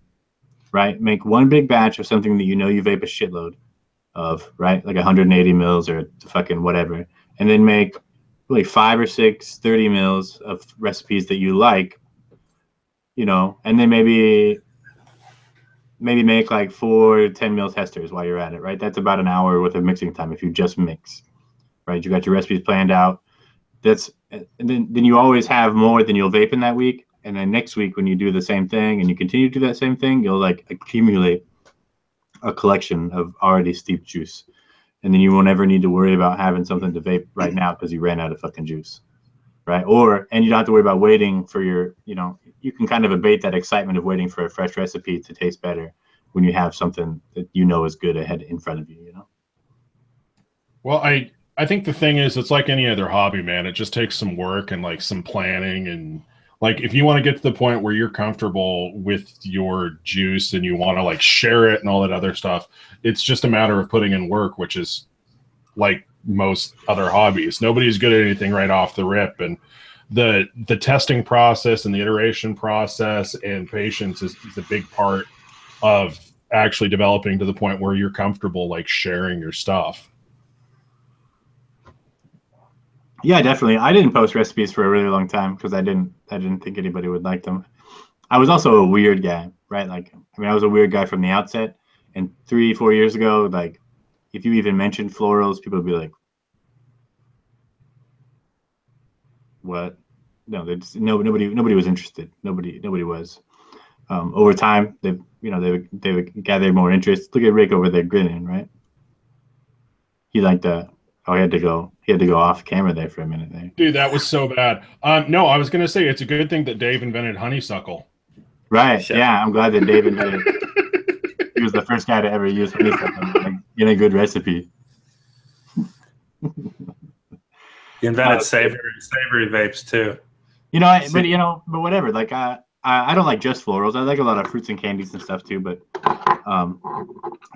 right? Make one big batch of something that you know you vape a shitload of, right? Like 180 mils or fucking whatever. And then make like 5 or 6 30 mils of recipes that you like, you know, and then maybe make like 4 10 mil testers while you're at it, right? That's about an hour worth of mixing time if you just mix, right? You got your recipes planned out. And then you always have more than you'll vape in that week. And then next week when you do the same thing and you continue to do that same thing, you'll like accumulate a collection of already steeped juice. And then you won't ever need to worry about having something to vape right now because you ran out of fucking juice, right? And you don't have to worry about waiting for your, you know, you can kind of abate that excitement of waiting for a fresh recipe to taste better when you have something that you know is good ahead in front of you, you know? Well, I think the thing is, it's like any other hobby, man. It just takes some work and like some planning. And like, if you want to get to the point where you're comfortable with your juice and you want to like share it and all that other stuff, it's just a matter of putting in work, which is like most other hobbies. Nobody's good at anything right off the rip. And the testing process and the iteration process and patience is a big part of actually developing to the point where you're comfortable like sharing your stuff. Yeah, definitely. I didn't post recipes for a really long time because I didn't think anybody would like them. I was also a weird guy, right? Like, I mean, I was a weird guy from the outset. And 3-4 years ago, like, if you even mentioned florals, people would be like, "What?" No, nobody was interested. Nobody was. Over time, they would gather more interest. Look at Rick over there grinning, right? He liked Oh, he had to go off camera there for a minute there. Dude, that was so bad. No, I was gonna say it's a good thing that Dave invented honeysuckle. Right. Yeah, I'm glad that Dave invented it. He was the first guy to ever use honeysuckle in a good recipe. He invented savory vapes too. You know, but whatever. Like I don't like just florals. I like a lot of fruits and candies and stuff too. But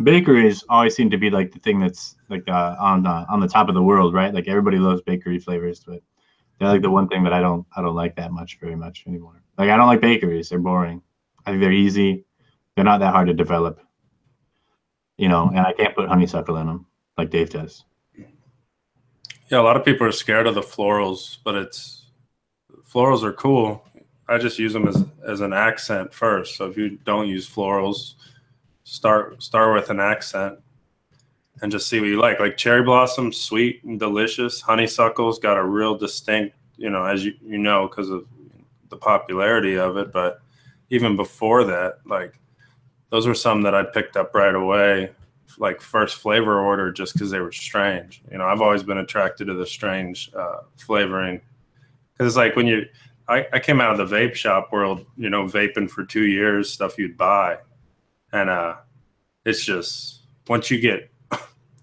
bakeries always seem to be like the thing that's like on the top of the world, right? Like everybody loves bakery flavors, but they're like the one thing that I don't like that very much anymore. Like I don't like bakeries. They're boring. I think they're easy. They're not that hard to develop. You know, and I can't put honeysuckle in them like Dave does. Yeah, a lot of people are scared of the florals, but florals are cool. I just use them as an accent first. So if you don't use florals, start with an accent and just see what you like. Like cherry blossom, sweet and delicious. Honeysuckle's got a real distinct, you know, as you know, because of the popularity of it. But even before that, like those were some that I picked up right away, like first flavor order, just because they were strange. You know, I've always been attracted to the strange flavoring, because it's like when I came out of the vape shop world, you know, vaping for 2 years, stuff you'd buy. And it's just, once you get,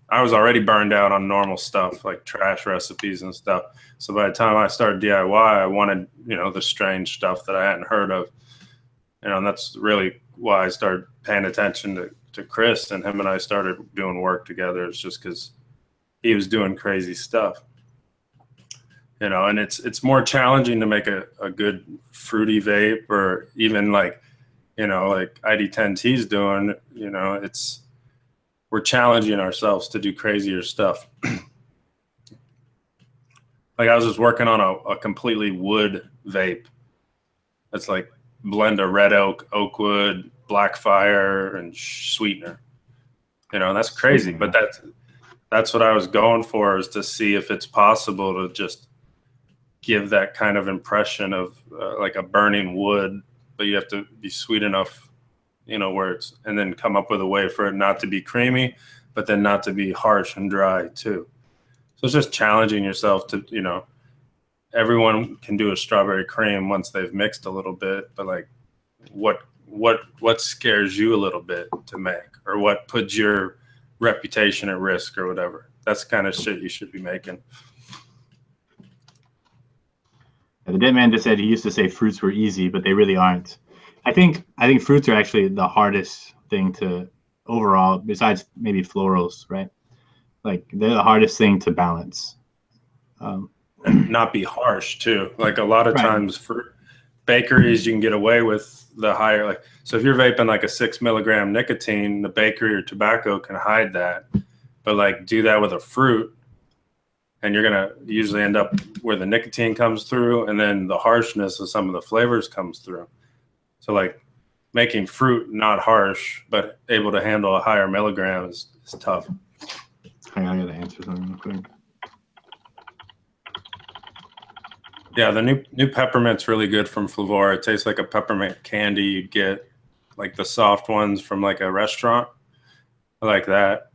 I was already burned out on normal stuff, like trash recipes and stuff. So by the time I started DIY, I wanted, you know, the strange stuff that I hadn't heard of. You know, and that's really why I started paying attention to Chris, and him and I started doing work together. It's just because he was doing crazy stuff. You know, and it's more challenging to make a good fruity vape, or even like, you know, like ID10T's doing, you know, we're challenging ourselves to do crazier stuff. Like I was just working on a completely wood vape. It's like blend of red oak, oak wood, black fire, and sweetener. You know, that's crazy, but that's what I was going for, is to see if it's possible to just give that kind of impression of like a burning wood, but you have to be sweet enough, you know, and then come up with a way for it not to be creamy, but then not to be harsh and dry too. So it's just challenging yourself to, you know, everyone can do a strawberry cream once they've mixed a little bit, but like what scares you a little bit to make, or what puts your reputation at risk or whatever. That's the kind of shit you should be making. The Dead Man just said he used to say fruits were easy, but they really aren't. I think fruits are actually the hardest thing to overall, besides maybe florals, right? Like they're the hardest thing to balance. And not be harsh too. Like a lot of times for bakeries, you can get away with the higher, like, so if you're vaping like a 6 milligram nicotine, the bakery or tobacco can hide that, but like do that with a fruit, and you're gonna usually end up where the nicotine comes through, and then the harshness of some of the flavors comes through. So like making fruit not harsh, but able to handle a higher milligram is tough. Hang on, I gotta answer something real quick. Yeah, the new peppermint's really good from Flavora. It tastes like a peppermint candy you'd get, like the soft ones from like a restaurant. I like that.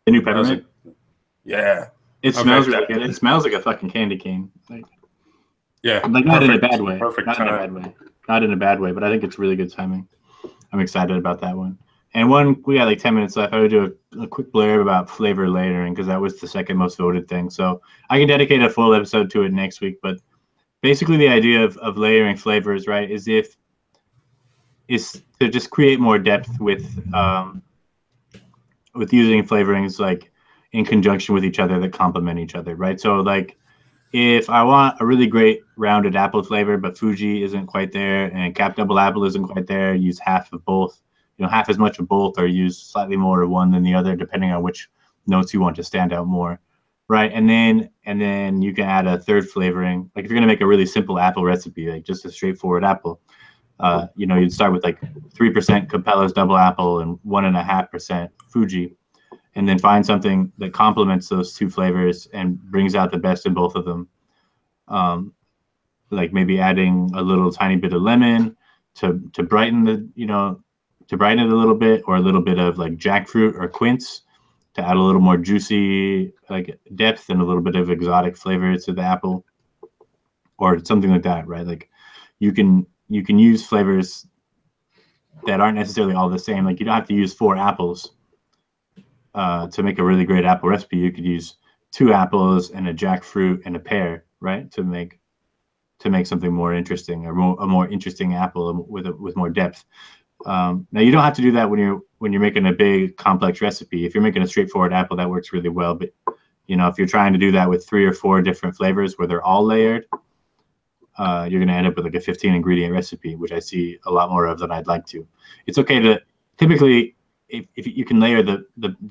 The new peppermint? Yeah. It smells really good. It smells like a fucking candy cane. Like, yeah. Like not in a bad way. Perfect not time. in a bad way. Not in a bad way, but I think it's really good timing. I'm excited about that one. And we got like 10 minutes left. I would do a quick blurb about flavor layering, because that was the second most voted thing. So I can dedicate a full episode to it next week. But basically the idea of layering flavors, right, is to just create more depth with using flavorings like in conjunction with each other that complement each other, right? So like if I want a really great rounded apple flavor, but Fuji isn't quite there and Cap Double Apple isn't quite there, use half of both, half as much of both, or use slightly more of one than the other, depending on which notes you want to stand out more, right? And then you can add a third flavoring. Like if you're gonna make a really simple apple recipe, like just a straightforward apple, you'd start with like 3% Cabela's Double Apple and 1.5% Fuji, and then find something that complements those two flavors and brings out the best in both of them. Like maybe adding a little tiny bit of lemon to brighten to brighten it a little bit, or a little bit of like jackfruit or quince to add a little more juicy like depth and a little bit of exotic flavor to the apple, or something like that, right? Like you can use flavors that aren't necessarily all the same. Like you don't have to use 4 apples to make a really great apple recipe. You could use 2 apples and a jackfruit and a pear, right, to make something more interesting, or a more interesting apple with more depth. Now you don't have to do that when you're making a big complex recipe. If you're making a straightforward apple, that works really well. But if you're trying to do that with 3 or 4 different flavors where they're all layered, you're going to end up with like a 15 ingredient recipe, which I see a lot more of than I'd like to. It's okay to typically, if you can layer the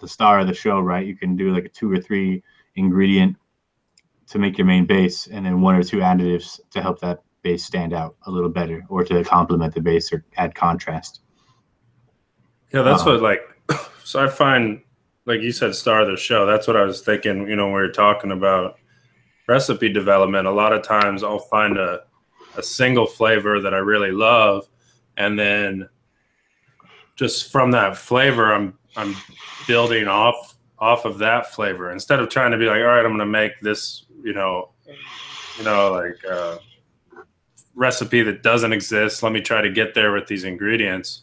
star of the show, right, you can do like a 2 or 3 ingredient to make your main base, and then 1 or 2 additives to help that base stand out a little better, or to complement the base or add contrast. Yeah, that's what so I find, like you said, star of the show. That's what I was thinking, when we were talking about recipe development. A lot of times I'll find a single flavor that I really love, and then just from that flavor, I'm building off of that flavor, instead of trying to be like, all right, I'm going to make this, recipe that doesn't exist. Let me try to get there with these ingredients.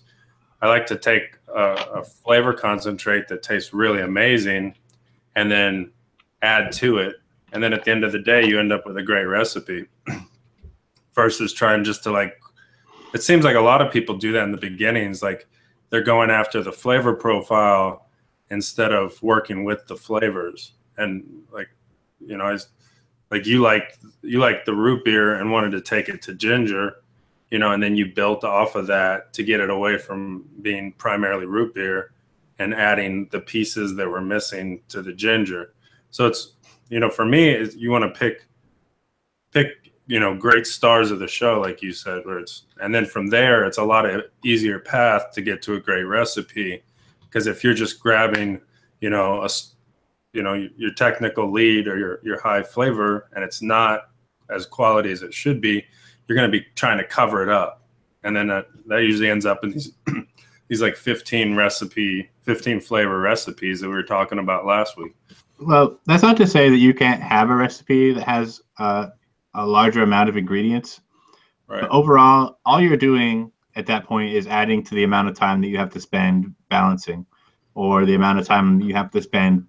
I like to take a flavor concentrate that tastes really amazing and then add to it. And then at the end of the day, you end up with a great recipe versus trying just to it seems like a lot of people do that in the beginnings. Like they're going after the flavor profile instead of working with the flavors. And you like the root beer and wanted to take it to ginger, and then you built off of that to get it away from being primarily root beer and adding the pieces that were missing to the ginger. So it's, for me, you want to pick great stars of the show, like you said, and then from there, it's a lot of easier path to get to a great recipe. Because if you're just grabbing, your technical lead or your high flavor, and it's not as quality as it should be, you're going to be trying to cover it up. And then that usually ends up in these like 15 flavor recipes that we were talking about last week. Well, that's not to say that you can't have a recipe that has a larger amount of ingredients. Right. But overall, all you're doing at that point is adding to the amount of time that you have to spend balancing, or the amount of time you have to spend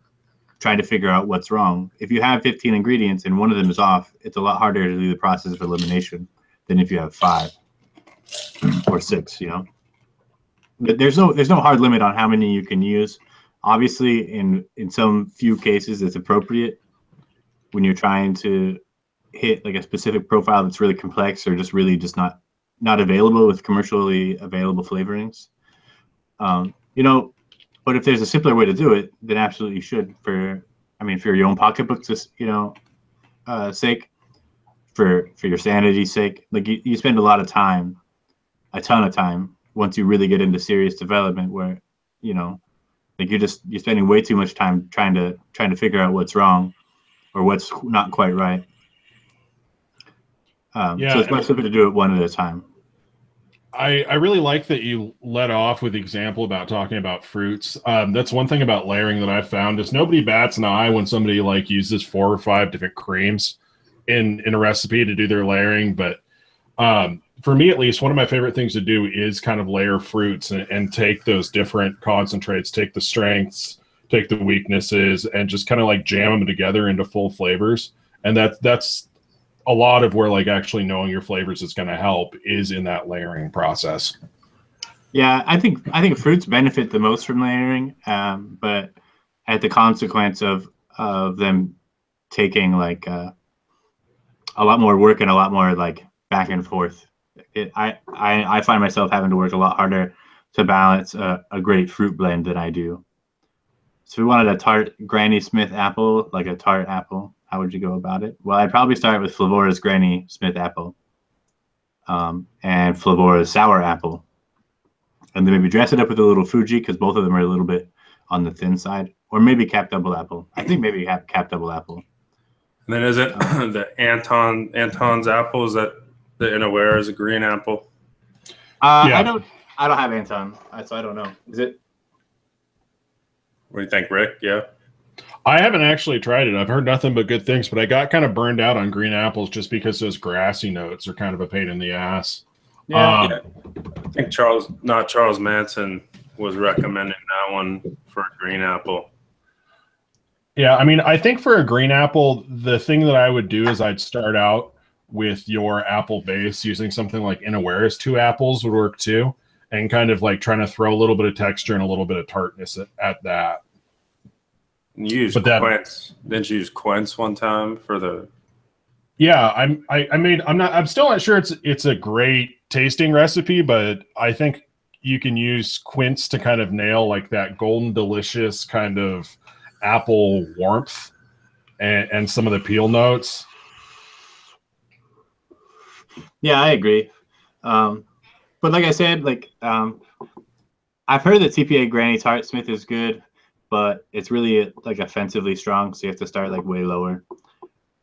trying to figure out what's wrong. If you have 15 ingredients and one of them is off, it's a lot harder to do the process of elimination than if you have 5 or 6. There's no hard limit on how many you can use. Obviously, in some few cases, it's appropriate when you're trying to hit like a specific profile that's really complex or just really just not available with commercially available flavorings. But if there's a simpler way to do it, then absolutely you should. For your own pocketbook's sake, for your sanity's sake. Like you spend a ton of time once you really get into serious development where like you're spending way too much time trying to figure out what's wrong or what's not quite right. So it's much simpler to do it one at a time. I really like that you led off with the example about talking about fruits. That's one thing about layering that I've found is nobody bats an eye when somebody like uses 4 or 5 different creams in a recipe to do their layering. But for me, at least, one of my favorite things to do is kind of layer fruits and take those different concentrates, take the strengths, take the weaknesses, and just kind of like jam them together into full flavors. And that's a lot of where like actually knowing your flavors is going to help is in that layering process. Yeah, I think fruits benefit the most from layering, but at the consequence of them taking like a lot more work and a lot more like back and forth. I find myself having to work a lot harder to balance a great fruit blend than I do. So we wanted a tart Granny Smith apple, like a tart apple. How would you go about it? Well, I'd probably start with Flavora's Granny Smith apple and Flavora's sour apple. And then maybe dress it up with a little Fuji because both of them are a little bit on the thin side. Or maybe Cap Double Apple. I think maybe Cap Double Apple. And then is it the Anton's apple? Is that the Inaware is a green apple? Yeah. I don't have Anton, so I don't know. Is it? What do you think, Rick? Yeah. I haven't actually tried it. I've heard nothing but good things, but I got kind of burned out on green apples just because those grassy notes are kind of a pain in the ass. Yeah. I think Charles Manson was recommending that one for a green apple. Yeah, I mean, I think for a green apple, the thing that I would do is I'd start out with your apple base using something like Inaware's 2 apples would work too, and kind of like trying to throw a little bit of texture and a little bit of tartness at that. You used quince. Didn't you use quince one time for the? Yeah, I'm still not sure it's a great tasting recipe, but I think you can use quince to kind of nail like that golden delicious kind of apple warmth and some of the peel notes. Yeah, I agree. But like I said, I've heard that TPA Granny Tart Smith is good, but it's really like offensively strong, so you have to start like way lower.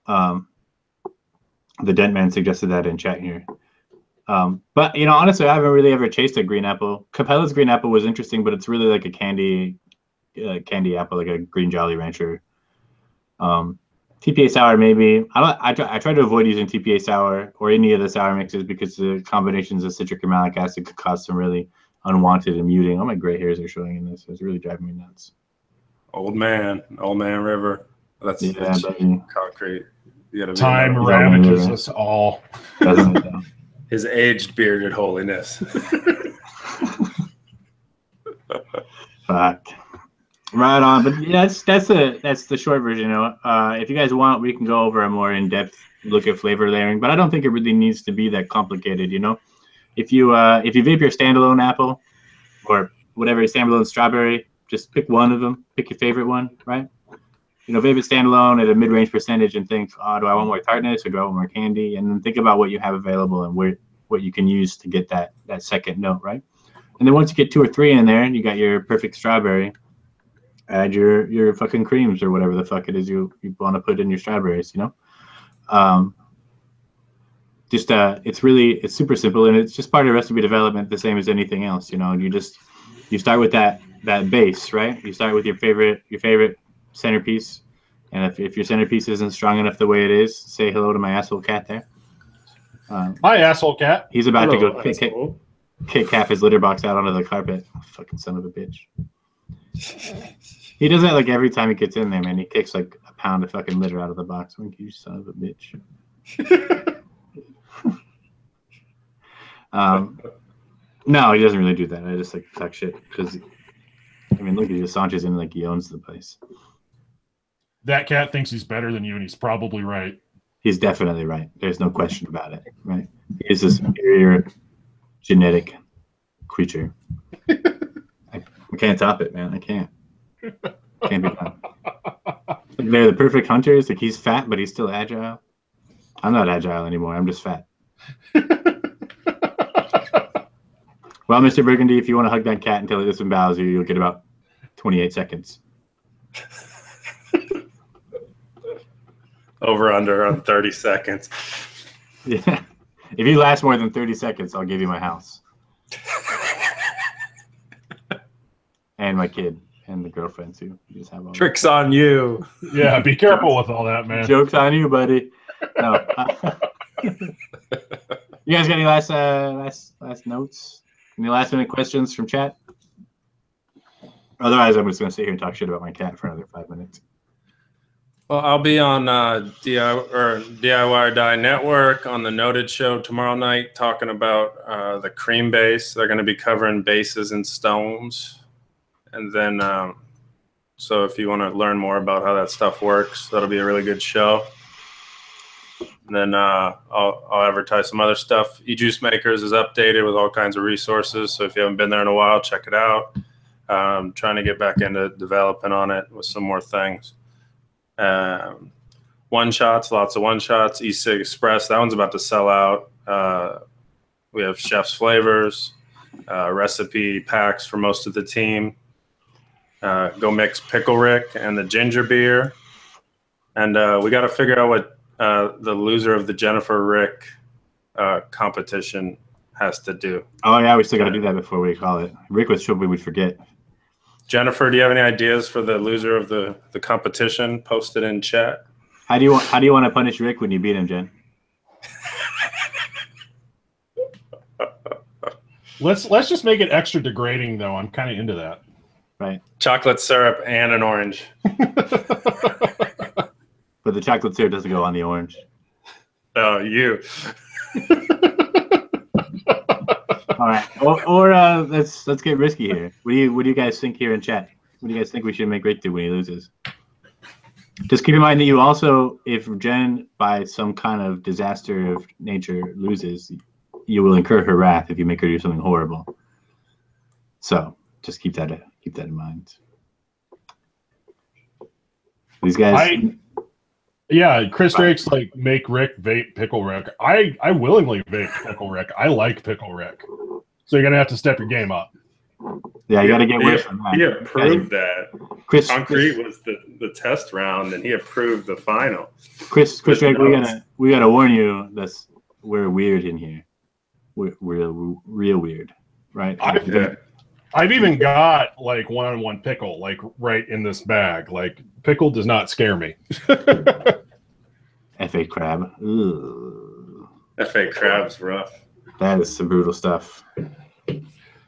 The Dentman suggested that in chat here. But honestly, I haven't really ever tasted green apple. Capella's green apple was interesting, but it's really like a candy apple, like a green Jolly Rancher. TPA sour maybe. I try to avoid using TPA sour or any of the sour mixes because the combinations of citric and malic acid could cause some really unwanted and muting. All my gray hairs are showing in this. It's really driving me nuts. Old man River. That's concrete. You gotta Time ravages us all. His aged bearded holiness. Fuck. Right on, but yeah, that's the short version. If you guys want, we can go over a more in-depth look at flavor layering, but I don't think it really needs to be that complicated. If you vape your standalone apple or whatever standalone strawberry, just pick one of them. Pick your favorite one, right? Vape it standalone at a mid-range percentage and think, oh, do I want more tartness or do I want more candy? And then think about what you have available and what you can use to get that second note, right? And then once you get 2 or 3 in there and you got your perfect strawberry, add your fucking creams or whatever the fuck it is you want to put in your strawberries, it's super simple and it's just part of recipe development, the same as anything else. You start with that base, right? You start with your favorite centerpiece, And if your centerpiece isn't strong enough the way it is, say hello to my asshole cat there. Hi, asshole cat. He's about to Hello, go asshole. kick Cap his litter box out onto the carpet. Oh, fucking son of a bitch. He does that like every time he gets in there, man. He kicks like a pound of fucking litter out of the box. Like, you son of a bitch. No, he doesn't really do that. I just like talk shit because, I mean, look at you. Sanchez in like he owns the place. That cat thinks he's better than you, and he's probably right. He's definitely right. There's no question about it. Right? He is a superior genetic creature. I can't top it, man. I can't. Can't be done. They're the perfect hunters. Like, he's fat, but he's still agile. I'm not agile anymore. I'm just fat. Well, Mr. Burgundy, if you want to hug that cat until it disembowels you, you'll get about 28 seconds. Over under on 30 seconds. Yeah. If you last more than 30 seconds, I'll give you my house. And my kid. And the girlfriend, too. You just have all Tricks on you. Yeah, be careful with all that, man. Joke's on you, buddy. No. You guys got any last notes? Any last minute questions from chat? Otherwise, I'm just going to sit here and talk shit about my cat for another 5 minutes. Well, I'll be on DIY or Die Network on the Noted Show tomorrow night talking about the cream base. They're going to be covering bases and stones. And then, so if you want to learn more about how that stuff works, that'll be a really good show. And then I'll advertise some other stuff. eJuice Makers is updated with all kinds of resources. So if you haven't been there in a while, check it out. I'm trying to get back into developing on it with some more things. One-shots, lots of one-shots. e-cig Express, that one's about to sell out. We have Chef's Flavors, recipe packs for most of the team. Go mix Pickle Rick and the ginger beer. And we got to figure out what the loser of the Jennifer Rick competition has to do. Oh, yeah, we still got to do that before we call it. Rick was sure we would forget. Jennifer, do you have any ideas for the loser of the competition? Post it in chat. How do you want to punish Rick when you beat him, Jen? Let's just make it extra degrading, though. I'm kind of into that. Right. Chocolate syrup and an orange. But the chocolate syrup doesn't go on the orange. Oh, you. All right. Or let's get risky here. What do you guys think here in chat? What do you guys think we should make Rick do when he loses? Just keep in mind that you also, if Jen by some kind of disaster of nature loses, you will incur her wrath if you make her do something horrible. So just keep that in mind. These guys. Yeah, Chris Drake's like, make Rick vape Pickle Rick. I willingly vape Pickle Rick. I like Pickle Rick. So you're gonna have to step your game up. Yeah, you got to get worse than that. He approved that. Chris was the test round, and he approved the final. Chris Drake, we gotta warn you. We're weird in here. We're real weird, right? I've even got like one-on-one pickle like right in this bag. Like pickle does not scare me. F.A. Crab. Ooh. F.A. Crab's rough. That is some brutal stuff.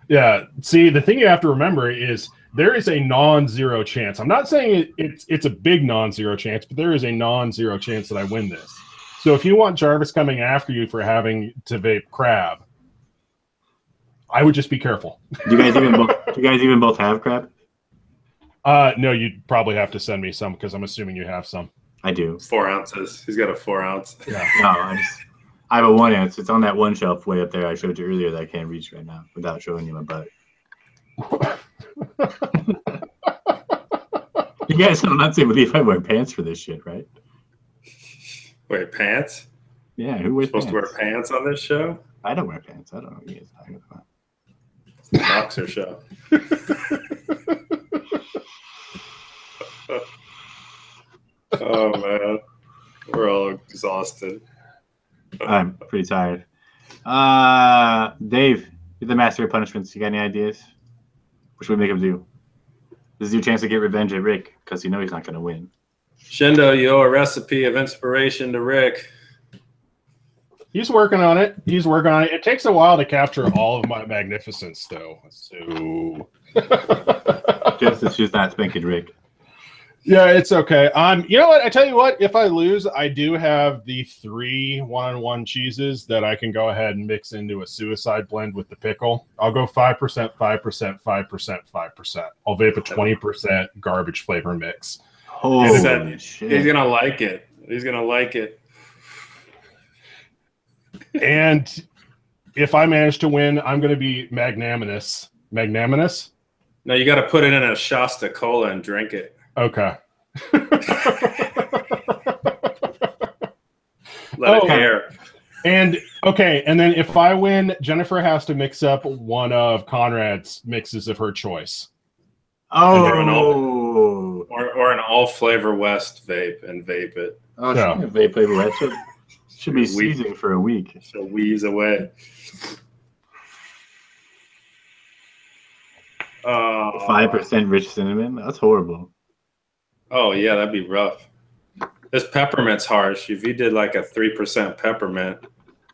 Yeah. See, the thing you have to remember is there is a non-zero chance. I'm not saying it's a big non-zero chance, but there is a non-zero chance that I win this. So if you want Jarvis coming after you for having to vape crab, I would just be careful. Do you guys even both have crab? No, you'd probably have to send me some because I'm assuming you have some. I do. 4 ounces. He's got a 4 ounce. Yeah. No, I have a 1 ounce. It's on that one shelf way up there I showed you earlier that I can't reach right now without showing you my butt. You guys don't not to believe I wear pants for this shit, right? Wait, pants? Yeah, who wears supposed pants? to wear pants on this show? I don't wear pants. I don't know what you guys are talking about. It's the boxer show. Oh, man. We're all exhausted. I'm pretty tired. Dave, you're the master of punishments. You got any ideas? What should we make him do? This is your chance to get revenge at Rick because you know he's not going to win. Shindo, you owe a recipe of inspiration to Rick. He's working on it. He's working on it. It takes a while to capture all of my magnificence, though. So, Just that she's not spanking Rick. yeah, it's okay. You know what? I tell you what. If I lose, I do have the 3 one-on-one cheeses that I can go ahead and mix into a suicide blend with the pickle. I'll go 5%, 5%, 5%, 5%. I'll vape a 20% garbage flavor mix. Holy shit! He's gonna like it. He's gonna like it. And if I manage to win, I'm going to be magnanimous. Magnanimous? No, you got to put it in a Shasta Cola and drink it. Okay. Let it air. And okay, and then if I win, Jennifer has to mix up one of Conrad's mixes of her choice. Oh, or an all flavor West vape and vape it. Oh, yeah. Vape flavor West should be seizing for a week. So wheeze away. 5% rich cinnamon. That's horrible. Oh yeah, that'd be rough. This peppermint's harsh. If you did like a 3% peppermint,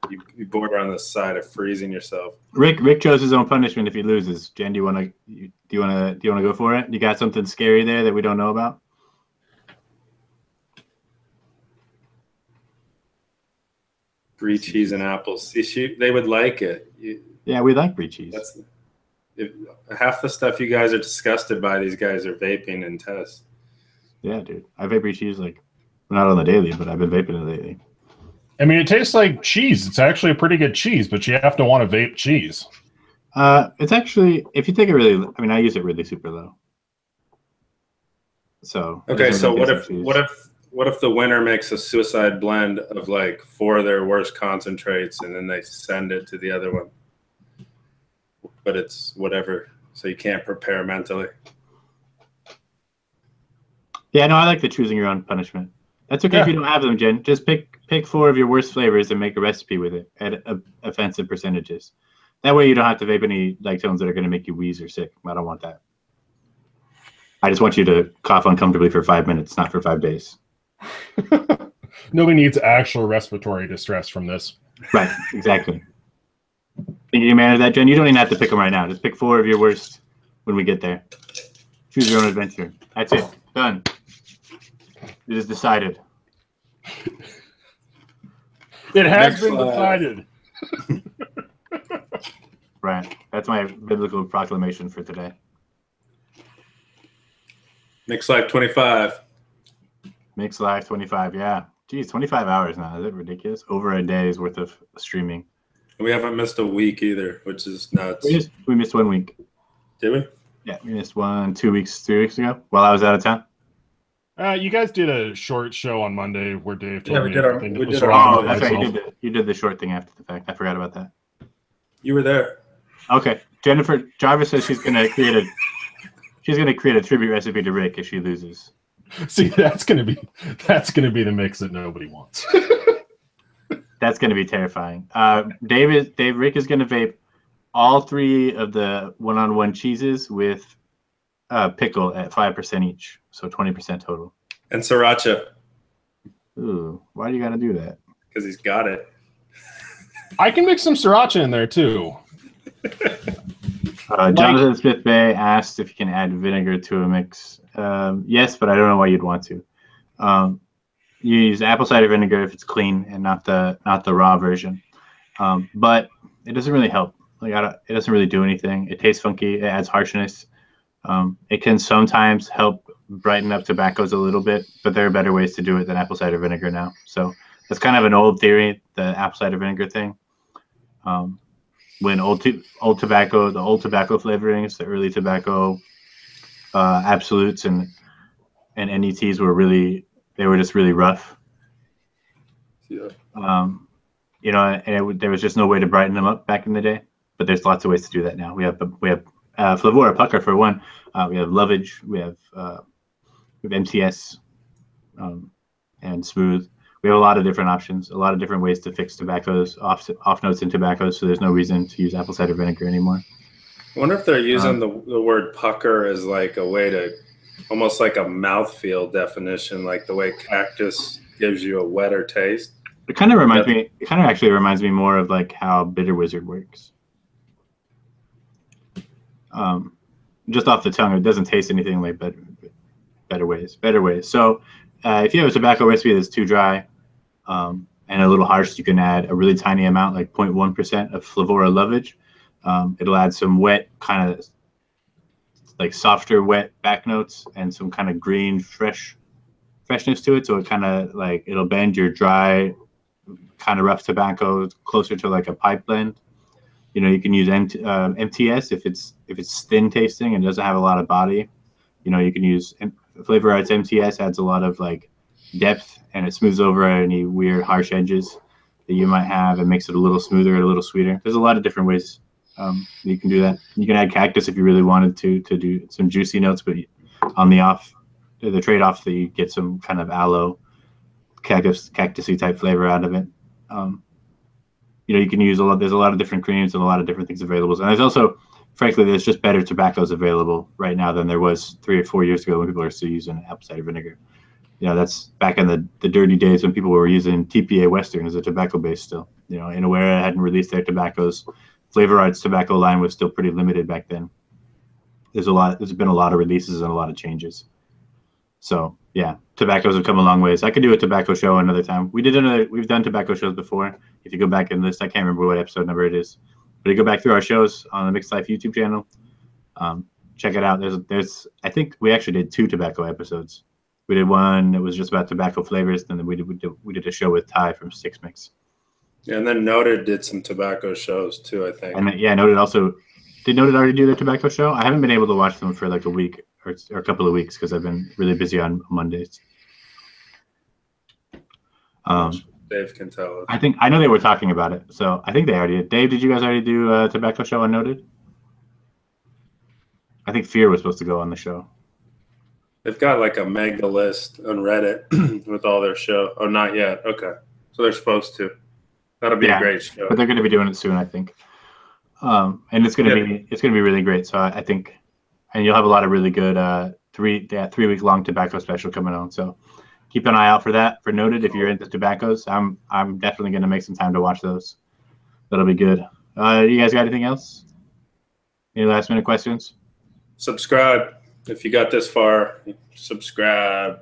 you border on the side of freezing yourself. Rick chose his own punishment if he loses. Jen, do you want to go for it? You got something scary there that we don't know about? Brie cheese and apples. See, they would like it. Yeah, we like brie cheese. Half the stuff you guys are disgusted by, these guys are vaping and test. Yeah, dude. I vape brie cheese not on the daily, but I've been vaping it lately. I mean, it tastes like cheese. It's actually a pretty good cheese, but you have to want to vape cheese. It's actually, if you take it really, I mean, I use it really super low. So okay, so what if the winner makes a suicide blend of like 4 of their worst concentrates, and then they send it to the other one, but it's whatever, so you can't prepare mentally. Yeah, no, I like the choosing your own punishment. That's okay if you don't have them, Jen. Just pick 4 of your worst flavors and make a recipe with it at offensive percentages. That way you don't have to vape any like tones that are going to make you wheeze or sick. I don't want that. I just want you to cough uncomfortably for 5 minutes, not for 5 days. Nobody needs actual respiratory distress from this. Right, exactly. Think you can manage that, Jen? You don't even have to pick them right now. Just pick 4 of your worst when we get there. Choose your own adventure. That's it. Done. It is decided. It has been decided. Right. That's my biblical proclamation for today. Mixlife 25. Mixlife 25, yeah. Geez, 25 hours now. Is it ridiculous? Over a day's worth of streaming. We haven't missed a week either, which is nuts. We missed 1 week. Did we? Yeah, we missed 2 weeks, 3 weeks ago while I was out of town. You guys did a short show on Monday where Dave told me everything that was wrong. wrong. Oh, that's right. You did the short thing after the fact. I forgot about that. You were there. Okay. Jennifer Jarvis says she's gonna create a tribute recipe to Rick if she loses. See, that's gonna be the mix that nobody wants. That's gonna be terrifying. Rick is gonna vape all 3 of the one-on-one cheeses with pickle at 5% each, so 20% total. And sriracha. Ooh, why do you gotta do that? Because he's got it. I can mix some sriracha in there too. Jonathan Smith Bay asked if you can add vinegar to a mix. Yes, but I don't know why you'd want to. You use apple cider vinegar if it's clean and not the raw version. But it doesn't really help. It doesn't really do anything. It tastes funky. It adds harshness. It can sometimes help brighten up tobaccos a little bit, but there are better ways to do it than apple cider vinegar now. So that's kind of an old theory, the apple cider vinegar thing. When the old tobacco flavorings, the early tobacco absolutes and NETs were just really rough. Yeah. There was just no way to brighten them up back in the day. But there's lots of ways to do that now. We have Flavora Pucker for one. We have Lovage. We have MTS and Smooth. We have a lot of different options, a lot of different ways to fix tobaccos, off notes in tobaccos. So there's no reason to use apple cider vinegar anymore. I wonder if they're using the word pucker as like a way to almost like a mouthfeel definition, like the way cactus gives you a wetter taste. It kind of reminds me. It kind of actually reminds me more of like how Bitter Wizard works. Just off the tongue, it doesn't taste anything like better ways. So, if you have a tobacco recipe that's too dry and a little harsh, you can add a really tiny amount, like 0.1% of Flavora Lovage. It'll add some wet, kind of like softer, wet back notes and some kind of green, freshness to it. So it kind of like it'll bend your dry, kind of rough tobacco closer to like a pipe blend. You know, you can use MTS if it's thin tasting and doesn't have a lot of body. You know, you can use Flavor Arts MTS, adds a lot of like depth and it smooths over any weird harsh edges that you might have and makes it a little smoother and a little sweeter. There's a lot of different ways you can do that. You can add cactus if you really wanted to do some juicy notes, but on the trade-off that you get some kind of aloe cactusy type flavor out of it. You know, you can use there's a lot of different creams and a lot of different things available. And there's also, frankly, there's just better tobaccos available right now than there was 3 or 4 years ago when people are still using apple cider vinegar. You know, that's back in the dirty days when people were using TPA Western as a tobacco base still. You know, Inawera hadn't released their tobaccos. Flavor Arts tobacco line was still pretty limited back then. There's been a lot of releases and a lot of changes. So yeah, tobaccos have come a long ways. I could do a tobacco show another time. We've done tobacco shows before. If you go back and list, I can't remember what episode number it is, but you go back through our shows on the Mixlife YouTube channel. Check it out. There's I think we actually did 2 tobacco episodes. We did one that was just about tobacco flavors, and then we did a show with Ty from Six Mix. Yeah, and then Noted did some tobacco shows too, I think. And then, yeah, Noted already do their tobacco show? I haven't been able to watch them for like a week or a couple of weeks because I've been really busy on Mondays. Dave can tell us. I know they were talking about it, so I think they already did. Dave, did you guys already do a tobacco show on Noted? I think Fear was supposed to go on the show. They've got like a mega list on Reddit with all their show. Oh, not yet. Okay, so they're supposed to. That'll be a great show. But they're going to be doing it soon, I think. And it's going to be really great. So I think, and you'll have a lot of really good 3-week long tobacco special coming on. So keep an eye out for that. For Noted, if you're into tobaccos, I'm definitely going to make some time to watch those. That'll be good. You guys got anything else? Any last minute questions? Subscribe if you got this far. Subscribe.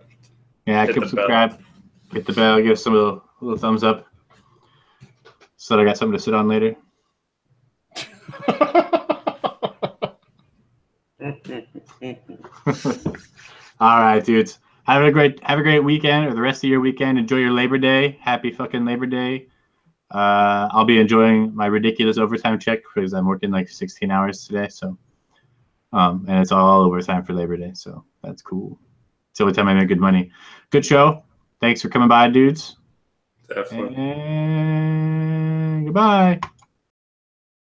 Yeah, subscribe. Hit the bell. Give us some little thumbs up, so that I got something to sit on later. All right, dudes. Have a great weekend, or the rest of your weekend. Enjoy your Labor Day. Happy fucking Labor Day. I'll be enjoying my ridiculous overtime check because I'm working like 16 hours today. So, and it's all overtime for Labor Day. So that's cool. It's the only time I make good money. Good show. Thanks for coming by, dudes. Definitely. And goodbye.